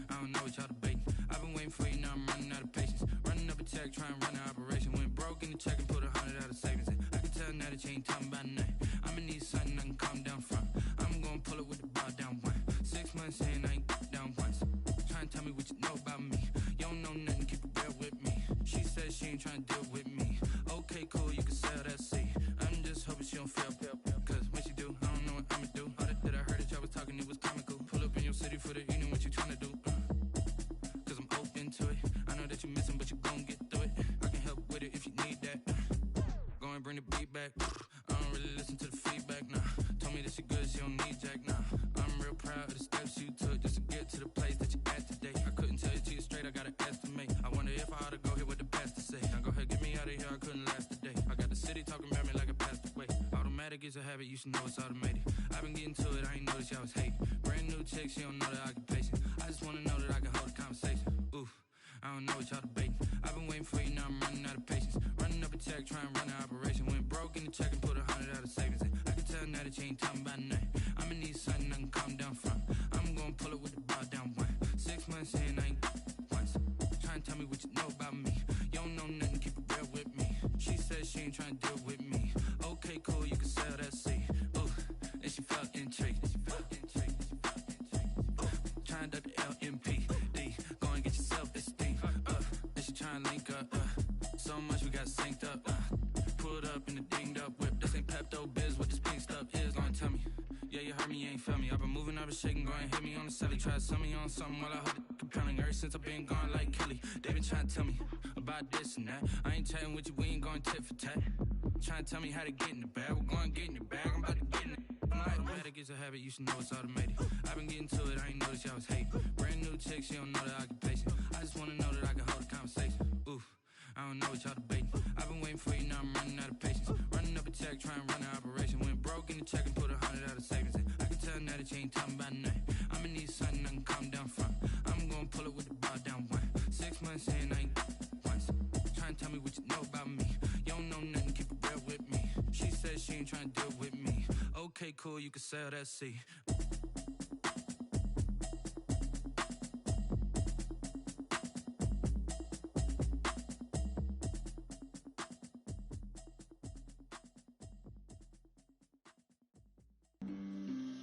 I don't know what y'all debating. I've been waiting for you, now I'm running out of patience. Running up a check, trying to run an operation. Went broke in the check and put 100 out of savings in. I can tell now that you ain't talking about nothing. I'ma need something I can calm down from. I'm gonna pull it with the bar down one. 6 months in, I ain't down once. Trying to tell me what you know about me. You don't know nothing, keep it real with me. She said she ain't trying to deal with me. Okay, cool, you can sell that seat. I'm just hoping she don't fail. Cause when she do, I don't know what I'ma do. All that I heard that y'all was talking, it was comical. Pull up in your city for the evening, what you trying to do? Cause I'm open to it. I know that you missing, but you gon' get through it. I can help with it if you need that. Go and bring the beat back. I don't really listen to the feedback, nah. Told me that she good, she don't need jack, nah. I'm real proud of the steps you took just to get to the place that you at today. I couldn't tell it to you straight, I gotta estimate. I wonder if I ought to go here with the pastor say. Now go ahead, get me out of here, I couldn't last a day. I got the city talking about me like I passed away. Automatic is a habit, you should know it's automated. I've been getting to it, I ain't noticed y'all was hating. Brand new chick, she don't know the occupation. I just wanna know that I can hold a conversation. Oof, I don't know what y'all debating. I've been waiting for you, now I'm running out of patience. Running up a check, trying to run an operation. Went broke in the check and put 100 out of savings in. I can tell now that you ain't talking about nothing. I'ma need something I can calm down from. I'm gonna pull it with the bar down one. 6 months in, I ain't once. Trying to tell me what you know about me. You don't know nothing, keep it real with me. She said she ain't trying to deal with me. Okay, cool, you can sell that seat. Ooh, and she felt intrigued. Trying to duck the LMPD. Go and get your self-esteem. And she trying to link up. So much we got synced up. Pulled up in the dinged up whip. This ain't Pepto Biz, what this pink stuff is. Go and tell me. Yeah, you heard me, you ain't felt me. I've been moving, I've been shaking, go and hit me on the celly. Try to sell me on something while I hold it compelling. Ever since I've been gone like Kelly, they been trying to tell me about this and that. I ain't chatting with you, we ain't going tit for tat. Trying to tell me how to get in the bag. We're going to get in your bag, I'm about to get in it. Automatic is a habit, you should know it's automated. I've been getting to it, I ain't noticed y'all was hating. Brand new chick, she don't know the occupation. I just wanna know that I can hold a conversation. Oof, I don't know what y'all debating. I've been waiting for you, now I'm running out of patience. Running up a check, trying to run an operation. Went broke in the check and put 100 out of savings in. I can tell now that you ain't talking about nothing. I'ma need something I can calm down from. I'm gonna pull it with the bar down one. 6 months in, I ain't once. Trying to tell me what you know about me. You don't know nothing, keep it real with me. She said she ain't trying to deal with me. Okay, cool, you can sell that seat.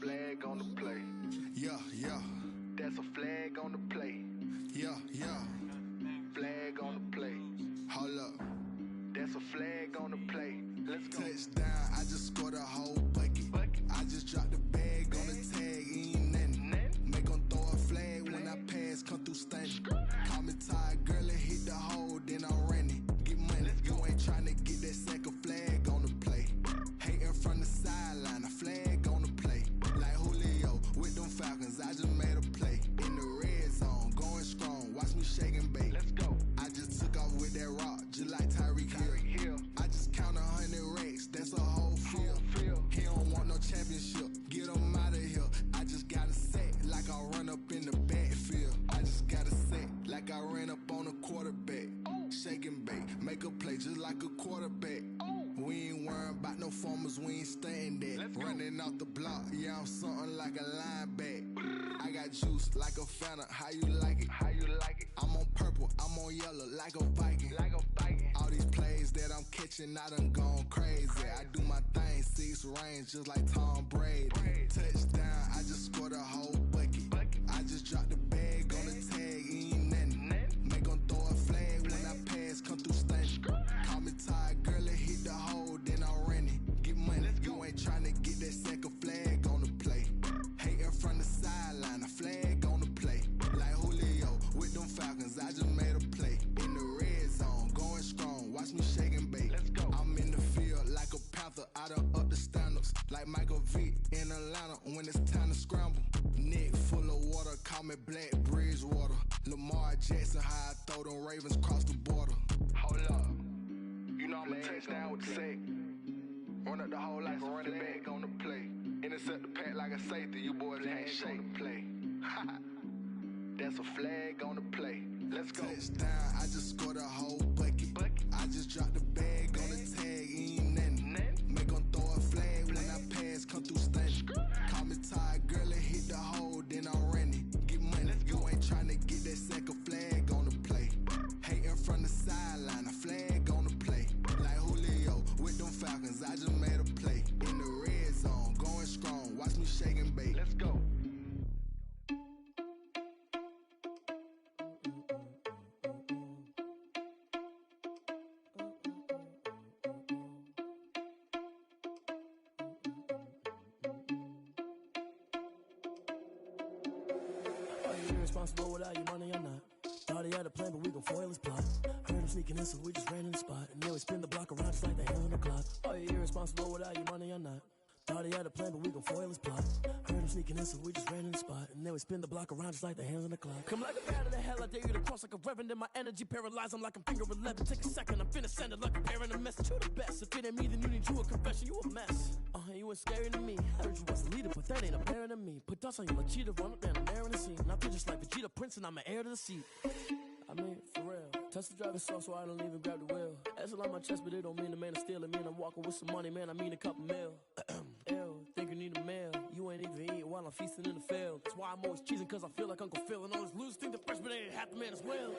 Flag on the play. Yeah, yeah. That's a flag on the play. Yeah, yeah. Flag on the play. Hold up. That's a flag on the play. Let's go. Touchdown, I just scored a whole bucket. I just dropped the bag on the tag, ain't nothing. Make 'em throw a flag when I pass, come through stunning. Call me tired, girl, and hit the hole, then I'm running. Get money, you ain't trying to get that second flag on the play. Hating from the sideline, a flag on the play. Like Julio with them Falcons, I just made a play. In the red zone, going strong, watch me shake and bake. Let's go. I just took off with that rock, just like Tyreek Hill. I just count 100 racks, that's a whole field. He don't want no championship, get him out of here. I just got a set, like I run up in the backfield. I just got a set, like I ran up on a quarterback. Shake and bake, make a play just like a quarterback. We ain't worrying about no formers, we ain't staying there. Running off the block, yeah, I'm something like a lineback. I got juice like a Fanta, how you like it? I'm on purple, I'm on yellow, like a Viking. All these plays that I'm catching, I done gone crazy. I do my thing, 6 range, just like Tom Brady. Touchdown, I just scored a whole bucket. I just dropped the bag on the tag, ain't nothing. Make 'em throw a flag when I pass, come through stunning. Call me tired, girl, and hit the hole, then I'm running. Get money, you ain't trying to get that second flag on the play. Hating from the sideline, a flag on the play. Like Julio with them Falcons, I just made a play. In the red zone, going strong, watch me shake and bake. Let's go. I'm in the field like a Panther, I done up the standards. Like Michael Vick in Atlanta when it's time to scramble. Neck full of water, call me Black Bridgewater. Lamar Jackson, how I throw them Ravens cross the border. Hold up, you know I'm a touchdown with the sack. Run up the whole like a running back on the play. Intercept the pack like a safety, you boys ain't shake. Play. That's a flag on the play. Let's go. Touchdown, I just scored a whole bucket. I just dropped the bag on the tag, ain't nothing. Make 'em throw a flag when you irresponsible without your money or not? Thought he had a plan, but we gon' foil his plot. Heard him sneaking in, so we just ran in the spot. And then we spin the block around just like the hands on the clock. Are you irresponsible without your money or not? Thought he had a plan, but we gon' foil his plot. Heard him sneaking in, so we just ran in the spot. And then we spin the block around just like the hands on the clock. Come like a bat of the hell, I dare you to cross like a reverend. And my energy paralyzed, I'm like I'm finger 11. Take a second, I'm finna send it like a parent a message. You the best, if it ain't me, then you need you a confession. You a mess, you ain't scary to me. I heard you was a leader, but that ain't apparent to me. Put dust on you like cheetah, run up and I'm air in the scene. And I feel just like Vegeta Prince and I'm an heir to the seat. I mean, for real. Touch the driver's soft so I don't even grab the wheel. That's on my chest, but it don't mean the man is stealing. Mean I'm walking with some money, man, I mean a couple mil. Ew, think you need a meal. You ain't even eating while I'm feasting in the field. That's why I'm always cheesing, cause I feel like Uncle Phil. And all those losers think the freshman ain't half the man as well.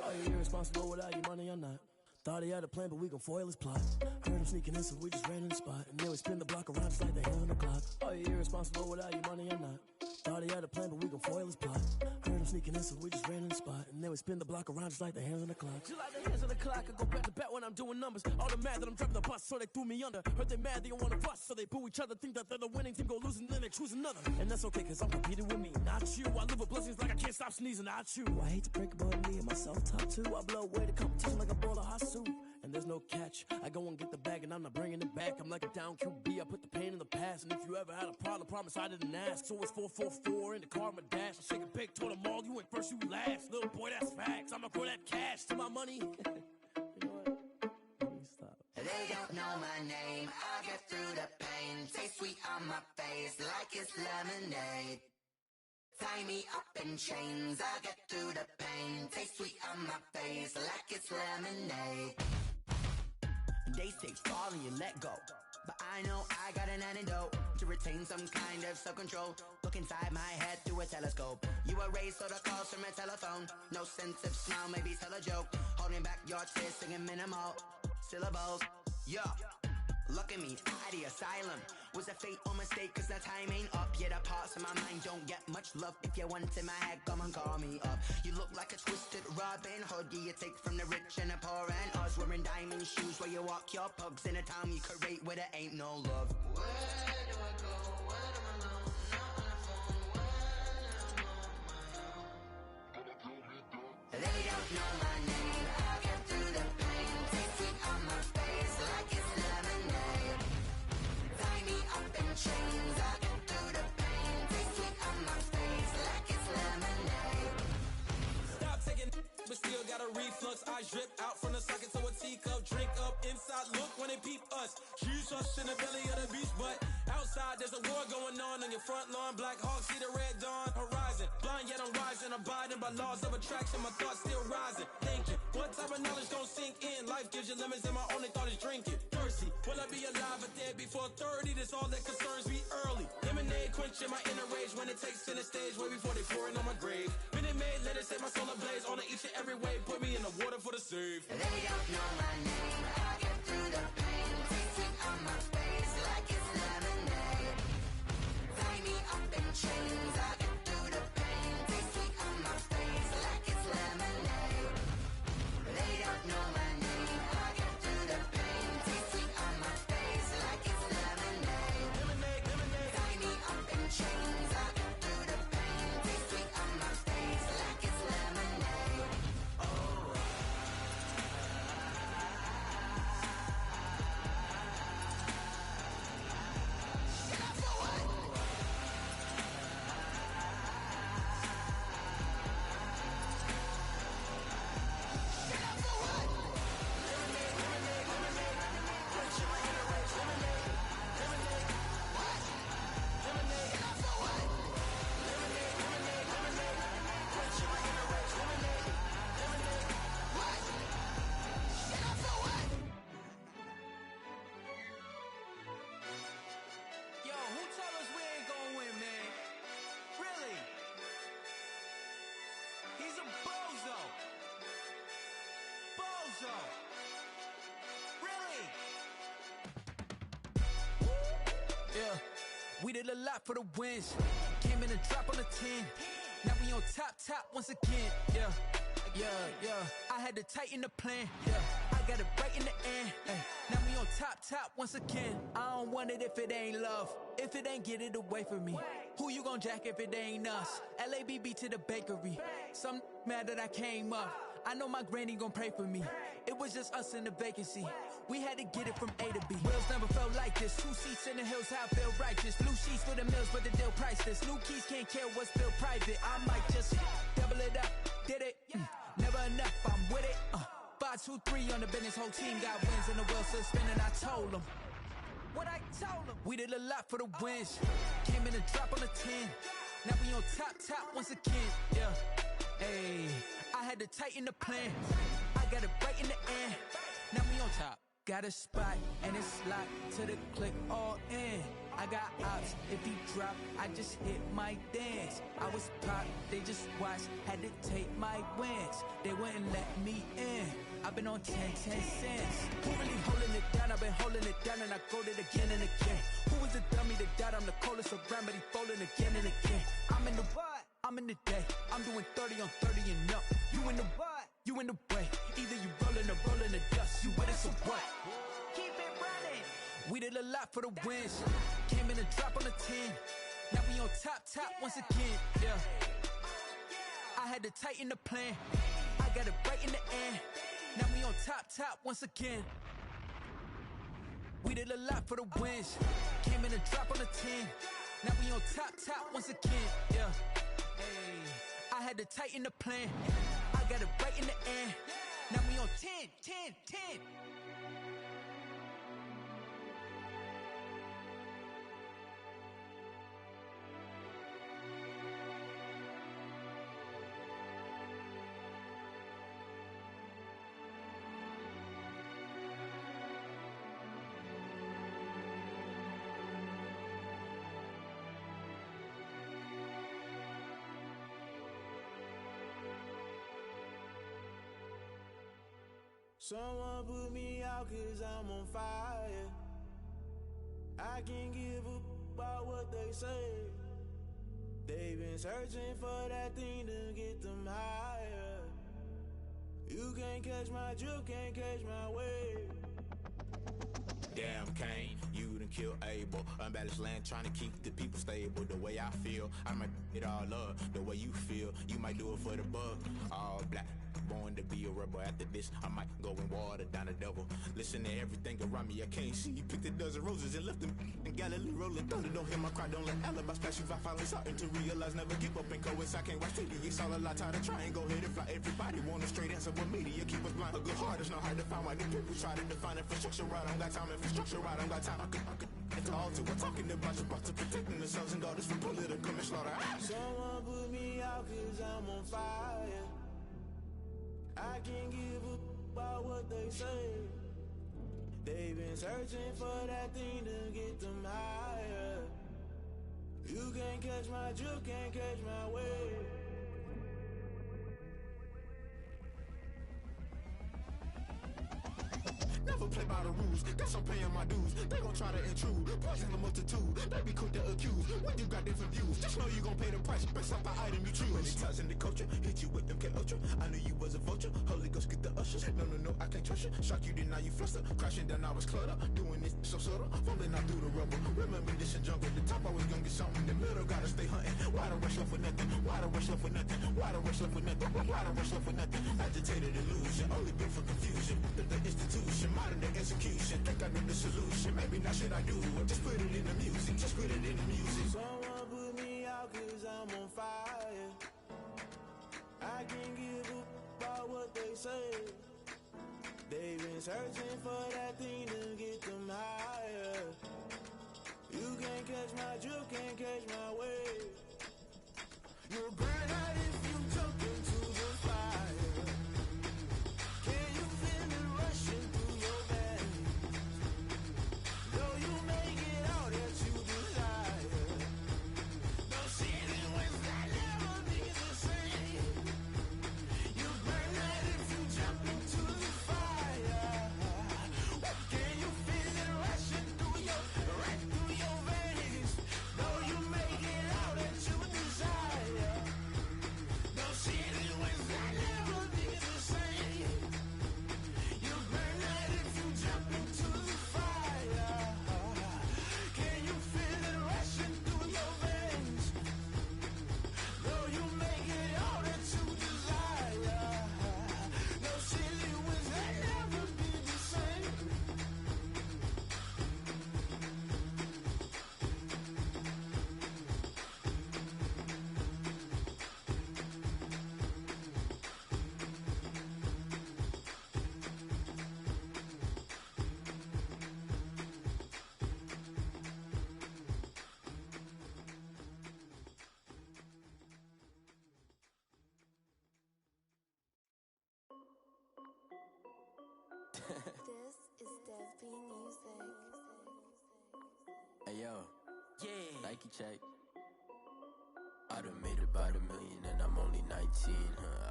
Are you irresponsible without your money or not? Thought he had a plan, but we gon' foil his plot. Heard him sneaking in, so we just ran in the spot. And then we spin the block around just like the hands on the clock. Are you irresponsible without your money or not? Thought he had a plan, but we gon' foil his plot. Heard him sneaking in, so we just ran in the spot. And then we spin the block around just like the hands on the clock. Just like the hands on the clock, I go back to back when I'm doing numbers. All the mad that I'm driving the bus, so they threw me under. Heard they mad, they don't wanna bust, so they boo each other. Think that they're the winning team, go losing, then they choose another. And that's okay, cause I'm competing with me, not you. I live with blessings like I can't stop sneezing, not you. I hate to break about me and my self-talk too. I blow away the competition like a bowl of hot soup. And there's no catch. I go and get the bag and I'm not bringing it back. I'm like a down QB, I put the pain in the past. And if you ever had a problem, promise I didn't ask. So it's 444 in the car, my dash. I shake a big, told them all, you ain't first, you last. Little boy, that's facts. I'ma throw that cash to my money. You know what? Let me stop. They don't know my name, I'll get through the pain. Taste sweet on my face like it's lemonade. Tie me up in chains, I'll get through the pain. Taste sweet on my face like it's lemonade. They say fall and you let go, but I know I got an antidote to retain some kind of self-control. Look inside my head through a telescope. You erase all the calls from a telephone. No sense of smile, maybe tell a joke. Holding back your tears, singing minimal syllables. Yeah, look at me, at the asylum. Was a fate or mistake, cause the time ain't up. Yet the parts of my mind don't get much love. If you want in my head, come and call me up. You look like a twisted Robin Hood. You take from the rich and the poor and us. Wearing diamond shoes where you walk your pugs in a town you create where there ain't no love. Where do I go when I'm alone? Not on the phone when I'm on my own. They don't know my name, I'll get through the pain. Taste sweet on my face like it's lemonade. Tie me up in chains, I'll get through the pain. Taste sweet on my face like it's lemonade. Stop taking, but still got a reflux. I drip out from the socket to a teacup. Drink up inside, look when they peep us. Shoes us in the belly of the beach, but outside there's a war going on your front lawn. Black Hawk, see the red dawn horizon. Blind yet I'm rising, abiding by laws of attraction. My thoughts still rising, thinking what type of knowledge gon' sink in? Life gives you lemons and my only thought is drinking. Thirsty, will I be alive or dead before 30? That's all that concerns me early. Lemonade quenching my inner rage when it takes center stage way before they pour it on my grave. Minute Maid, let it set my soul ablaze. On each and every way, put me in the water for the save. They don't know my name, I'll get through the pain. Taste sweet on my face like it's lemonade. Tie me up in chains, I'll get through the pain. Taste sweet on my face like it's lemonade. They don't know my name, I'll get through the pain. Taste sweet on my face like it's lemonade. Lemonade, lemonade. Tie me up in chains, I'll get through the pain. Taste sweet on my face like it's lemonade. Yo, who told us we ain't gonna win, man? Really? He's a bozo. Bozo. Really? Yeah, we did a lot for the wins. Came in a drop on the 10. Now we on top once again. Yeah. I had to tighten the plan. Yeah, I got it right in the end. Ay, now we on top top once again. I don't want it if it ain't love. If it ain't, get it away from me. Who you gon' jack if it ain't us? LABB to the bakery. Some mad that I came up. I know my granny gon' pray for me. It was just us in the vacancy. We had to get it from A to B. Wheels never felt like this. 2 seats in the hills, how I feel righteous. Blue sheets for the mills, but the deal priceless. New keys can't care what's still private. I might just double it up. Did it? Never enough, I'm with it. 5, 2, 3 on the business. Whole team got wins and the wheels still spinning. I told them what I told them. We did a lot for the wins. Came in and drop on the 10. Now we on top once again. Yeah. Hey, I had to tighten the plan. I got it right in the end. Now we on top. Got a spot and it's locked to the click all in. I got ops, if he drop, I just hit my dance. I was pop, they just watched, had to take my wins. They wouldn't let me in. I've been on 10 cents. Who really holding it down? I've been holding it down and I go it again and again. Who was the dummy that died? I'm the coldest around, but he folding again and again. I'm in the what? I'm in the day. I'm doing 30 on 30 and up. You in the what? You in the way. Either you rolling or rolling the dust. You with us or what? Keep it running. We did a lot for the wins. Came in and drop on the 10. Now we on top once again. Yeah. I had to tighten the plan. I got it right in the end. Now we on top once again. We did a lot for the wins. Came in and drop on the 10. Now we on top once again. Yeah. Hey, I had to tighten the plan. I got it right in the end. Now we on 10. Someone put me out 'cause I'm on fire. I can't give a about what they say. They've been searching for that thing to get them higher. You can't catch my drift, can't catch my wave. Damn, Kane, you done killed Abel. Unbalanced land, trying to keep the people stable. The way I feel, I might it all up. The way you feel, you might do it for the bug. All black, born to be a rebel. After this, I might go and water down the devil. Listen to everything around me, I can't see. Picked a dozen roses and left them in Galilee rolling thunder. Don't hear my cry, don't let alibis pass you. I finally starting to realize, never give up and go. I can't watch TV, it's all a lot. Time to try and go ahead and fly. Everybody want a straight answer, but media keep us blind. A good heart is not hard to find. Why the people try to define infrastructure right? I don't got time. Infrastructure right, I don't got time. I could it's all to. We're talking about to protecting the sons and daughters from political and slaughter. Someone put me out 'cause I'm on fire. I can't give a about what they say. They've been searching for that thing to get them higher. You can't catch my drift, can't catch my wave. Never play by the rules, guess I'm paying my dues. They gon' try to intrude, poison the multitude. They be quick to accuse, when you got different views. Just know you gon' pay the price, based off the item you choose. When it ties in the culture, hit you with them K Ultra. I knew you was a vulture, Holy Ghost get the ushers. No, I can't trust you. Shock you, then now you fluster. Crashing down, I was cluttered. Doing this so subtle, falling out through the rubble. Remember this in jungle, the top always gonna get something. The middle gotta stay hunting. Why the rush left with nothing? Why the rush left with nothing? Why the rush left with nothing? Why the rush left with nothing? Agitated illusion, only built for confusion. The institution, modern day execution. Think I know the solution. Maybe not should I do it? Just put it in the music. Just put it in the music. Someone put me out 'cause I'm on fire. I can't give a about what they say. They've been searching for that thing to get them higher. You can't catch my drift, can't catch my wave. You'll burn out if you jump into the fire. Can you feel it rushing through your veins? Though you make it out that you desire. No ceiling wins that never be the same. You burn out if you jump into the fire. Can you feel it rushing through your veins? Though you make it out that you desire. No ceiling. This is Desby Music. Hey yo, Yeah. Nike check. I done made about $1 million and I'm only 19.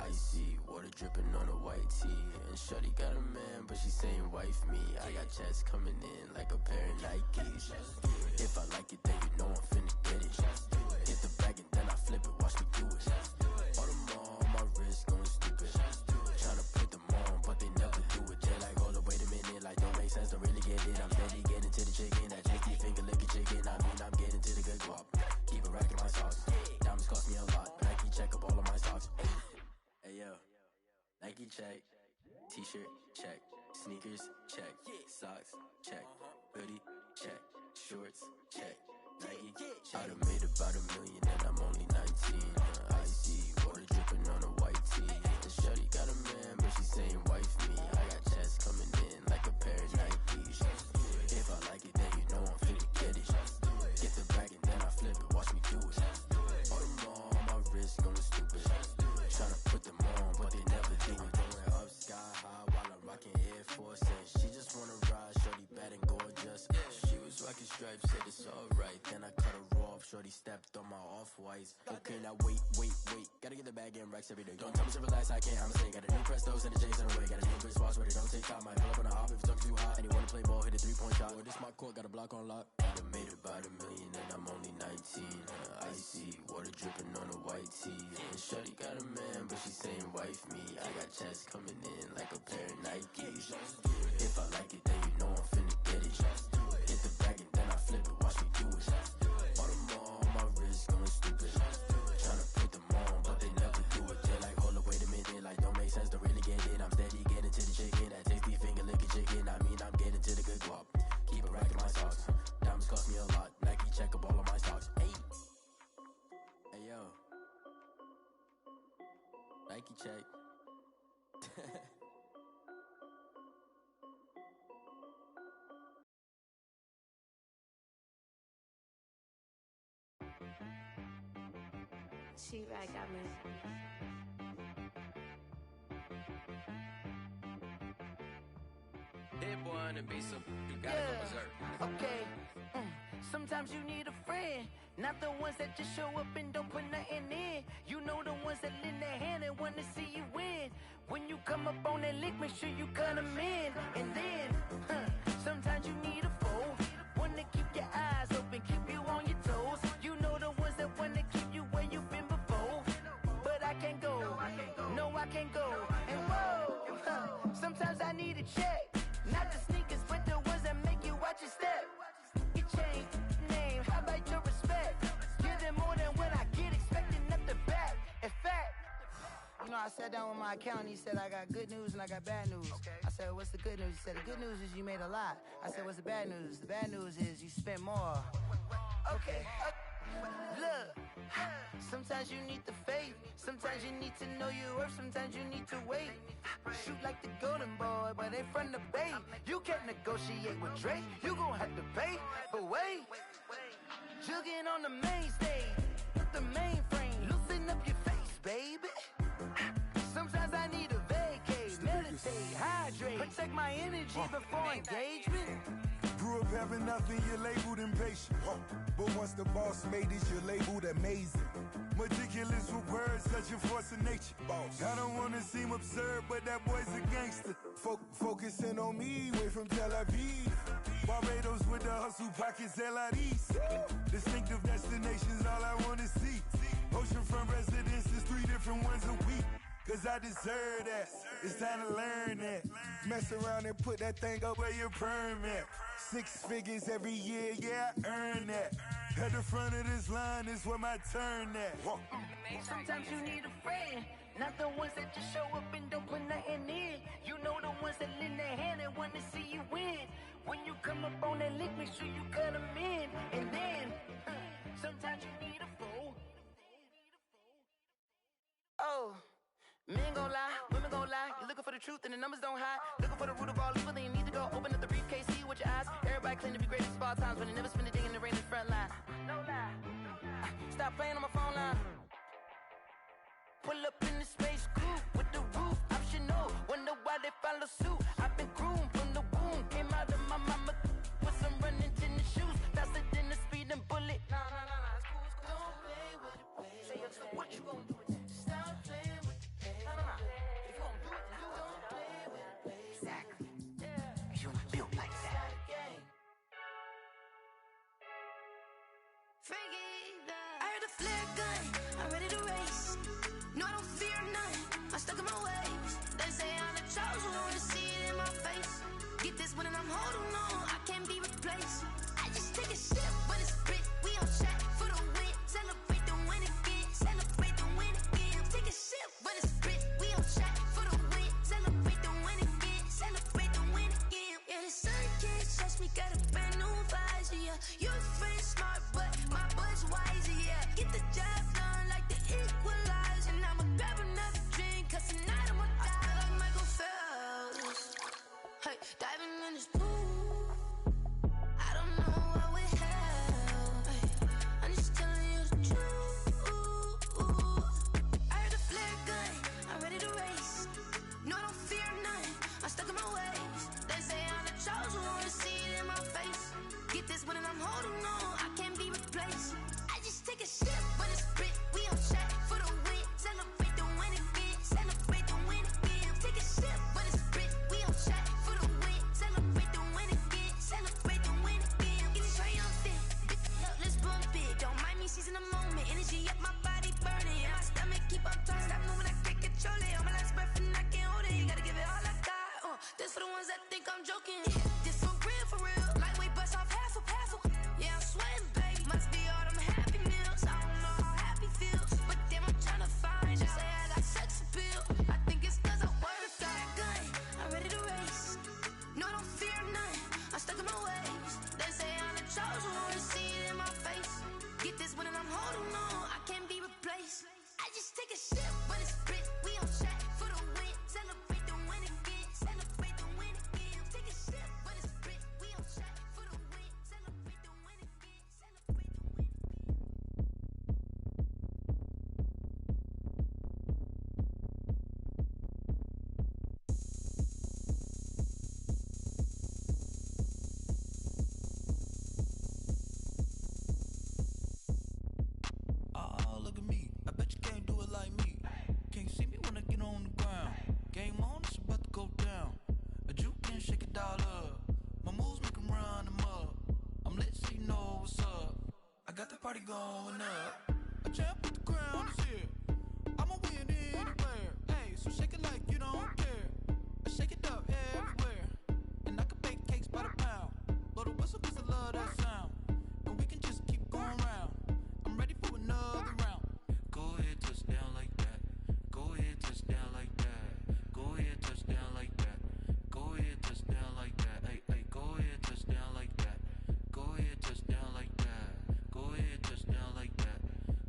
Icy water dripping on a white tee. And shorty got a man, but she saying wife me. I got checks coming in like a pair of Nikes. If I like it, then you know I'm finna get it. Hit the bag and then I flip it, watch me do it. All them on my wrist going stupid. Tryna put them on, but they never do it. They're like, hold up, wait a minute, like don't make sense, don't really get it. I'm steady getting to the chicken, that tasty finger licking chicken. I mean, I'm getting to the good guap. Keep it racking my sauce. Diamonds cost me a lot. Nike check up all of my socks. Hey yo, Nike check. T-shirt check. Sneakers check. Socks check. Hoodie check. Shorts check. Nike I done made about $1 million and I'm only 19. Icy water dripping on a white tee. And shorty got a man, but she saying wife me. I got checks coming in like a pair of Nikes. If I like it, then you know I'm finna get it. Get the bag and then I flip it, watch me do it. All them on my wrist going stupid. Tryna put them on, but they never do it. Going up sky high while I'm rocking Air Force. And she just wanna ride, shorty bad and gorgeous. She was rocking stripes, said it's alright. Then I cut her off, shorty stepped on my off-whites. Okay, now wait. Gotta get the bag and racks every day. Don't tell me to relax, I can't, I'ma say. Got a new Prestos and a J's in the way. Got a new Chris Foss, but it don't take time. Might pull up on a hop if it's too hot. And you wanna play ball, hit a 3-point shot. Or this my court, got a block on lock. I done made about $1 million and I'm only 19. Icy water dripping on a white tee. And shorty got a man, but she saying wife me. I got checks coming in like a pair of Nikes. If I like it, then you know I'm finna get it. Hit the bag and then I flip it, watch me do it. All them on my wrist going stupid. Tryna put them on, but they never do it. They're like, hold up, wait a minute, like don't make sense, don't really get it. I'm steady getting to the chicken, that tasty finger licking chicken. I mean, I'm getting to the good guap. Keep it racking my socks. Diamonds cost me a lot. Nike check up all of my socks. Hey yo, Nike check. She right got me. Hit boy on the beat, so you gotta go berserk. Okay. Sometimes you need a friend, not the ones that just show up and don't put nothing in. You know the ones that lend their hand and want to see you win. When you come up on that lick, make sure you cut them in. And then, sometimes you need a foe, one to keep your eyes open, keep you on your toes. You know the ones that want to keep you where you've been before. But I can't go, no I can't go. And whoa, sometimes I need a check. Not the sneakers, but the ones that make you watch your step. Your chain, name, how about your respect? Give them more than what I get, expecting up the back. In fact, you know, I sat down with my accountant, he said I got good news and I got bad news. I said, what's the good news? He said, the good news is you made a lot. I said, what's the bad news? The bad news is you spent more. Okay. Look, sometimes you need the faith, sometimes you need to know your worth, sometimes you need to wait. Shoot like the golden boy, but ain't from the bay. You can't negotiate with Drake, you gon' have to pay. But wait, jugging on the main stage, with the mainframe, loosen up your face, baby. Sometimes I need a vacate, meditate, hydrate, protect my energy before engagement. Grew up having nothing, you're labeled impatient. But once the boss made it, you're labeled amazing. Meticulous with words, such a force of nature. I don't wanna seem absurd, but that boy's a gangster. Focusing on me, way from Tel Aviv. Barbados with the hustle pockets, LIDs. Distinctive destinations, all I wanna see. Oceanfront residences, 3 different ones a week. Cause I deserve that, it's time to learn that. Mess around and put that thing up where your permit. 6 figures every year, yeah, I earn that. At the front of this line is where my turn at. Sometimes you need a friend, not the ones that just show up and don't put nothing in. You know the ones that lend their hand and want to see you win. When you come up on that lick, make sure you cut them in. And then, sometimes you need a fool. Oh. Men gon' lie, women gon' lie. You're looking for the truth and the numbers don't hide. Looking for the root of all evil, then you need to go open up the briefcase, see with your eyes. Everybody claim to be greatest of all times, but they never spend a day in the rain in the front line. No lie. Stop playing on my phone line. Pull up in the space coupe with the roof optional. Wonder why they follow suit. I've been groomed stuck in my ways. They say I'm the chosen one, see it in my face. Get this one and I'm holding on, I can't be replaced. I just take a sip, but it's split. We on track for the win. Celebrate the win again. Celebrate the win again. Take a sip, but it's split. We on track for the win. Celebrate the win again. Celebrate the win again. Yeah, the sun can't touch me. Got a brand new visor. Yeah, your friend smart, but my bud's wiser. Yeah, get the job done like the equalizer. And I'ma grab another drink, 'cause tonight I'ma die like Michael Phelps. Hey, diving in this pool. I don't know what we have. Hey, I'm just telling you the truth. I heard the flare gun, I'm ready to race. No, I don't fear none, I'm stuck in my ways. They say I'm the chosen one, see it in my face. Get this one and I'm holding on, I can't be replaced. I just take a sip, but it's split. We on track for the win. Celebrate the win again. Celebrate the win again. Take a sip, but it's split. We on track for the win. Celebrate the win again. Celebrate the win again. Get it triumphant. Let's bump it. Don't mind me seizing the moment. Energy up, my body burning. My stomach keep on turning. Stop moving, I can't control it. On my last breath and I can't hold it. You gotta give it all I got. This for the ones that think I'm joking. This for real, for real. Lightweight bust off half a. Yeah, I'm sweating, baby. Must be all them happy meals. I don't know how happy feels, but damn, I'm tryna find out. Say I got sex appeal. I think it's 'cause I work got a gun. I'm ready to race. No, I don't fear none. I'm stuck in my ways. They say I'm the chosen one, see it in my face. Get this one and I'm holding on, I can't be replaced. I just take a sip, but it's split. We on track for the win. Celebrate the win again. Celebrate the win again. Take a sip, but it's split. We on track for the win. Celebrate the win again. Celebrate the win Oh, look at me. I bet you can't do it like me. Can't see me when I get on the ground. Game on, it's about to go down. A juke can shake it all up. My moves make 'em run them up. I'm lit so you know what's up. I got the party going up. A champ with the crown is here. I'ma win anywhere. Hey, so shake it like you don't care. I shake it up everywhere. And I can bake cakes by the pound. Blow the whistle 'cause I love that sound. And we can just keep going round. I'm ready for another round. Go ahead, touch down like that. Go ahead, touch down like that. Go ahead, touch down like that. Go ahead, touch down like that. Hey, hey, go ahead, touch down like that. Go ahead, touch down like that. Go ahead, touch down like that.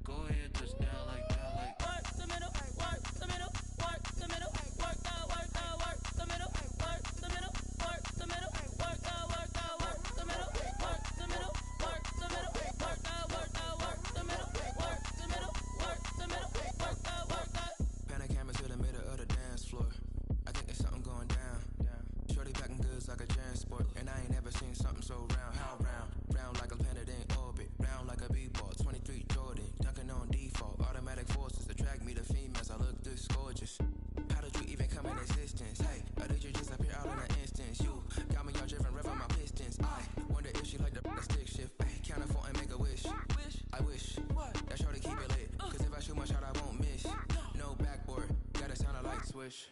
Go ahead, touch down like that. Like work the middle, work the middle, work the middle, work that, work that, work the middle, work the middle, work the middle, work that, work that, work the middle, work the middle, work the middle, work that, work that, work the middle, work the middle, work the middle, work that, work that. Panic camera to the middle of the dance floor. I think there's something going down. Shorty packing goods like a transport, and I ain't never seen something so round. How round? Round like a planet in orbit. Round like a b-ball. 23 Jordan, dunking on default. Automatic forces attract me to females. I look this gorgeous. How did you even come in existence? Hey, or did you just appear out in an instance? You got me all driven, revving my pistons. I wonder if she like the stick shift. Ay, count a 4 and make a wish. I wish that shorty keep it lit. 'Cause if I shoot my shot, I won't miss. No backboard, gotta sound a light switch.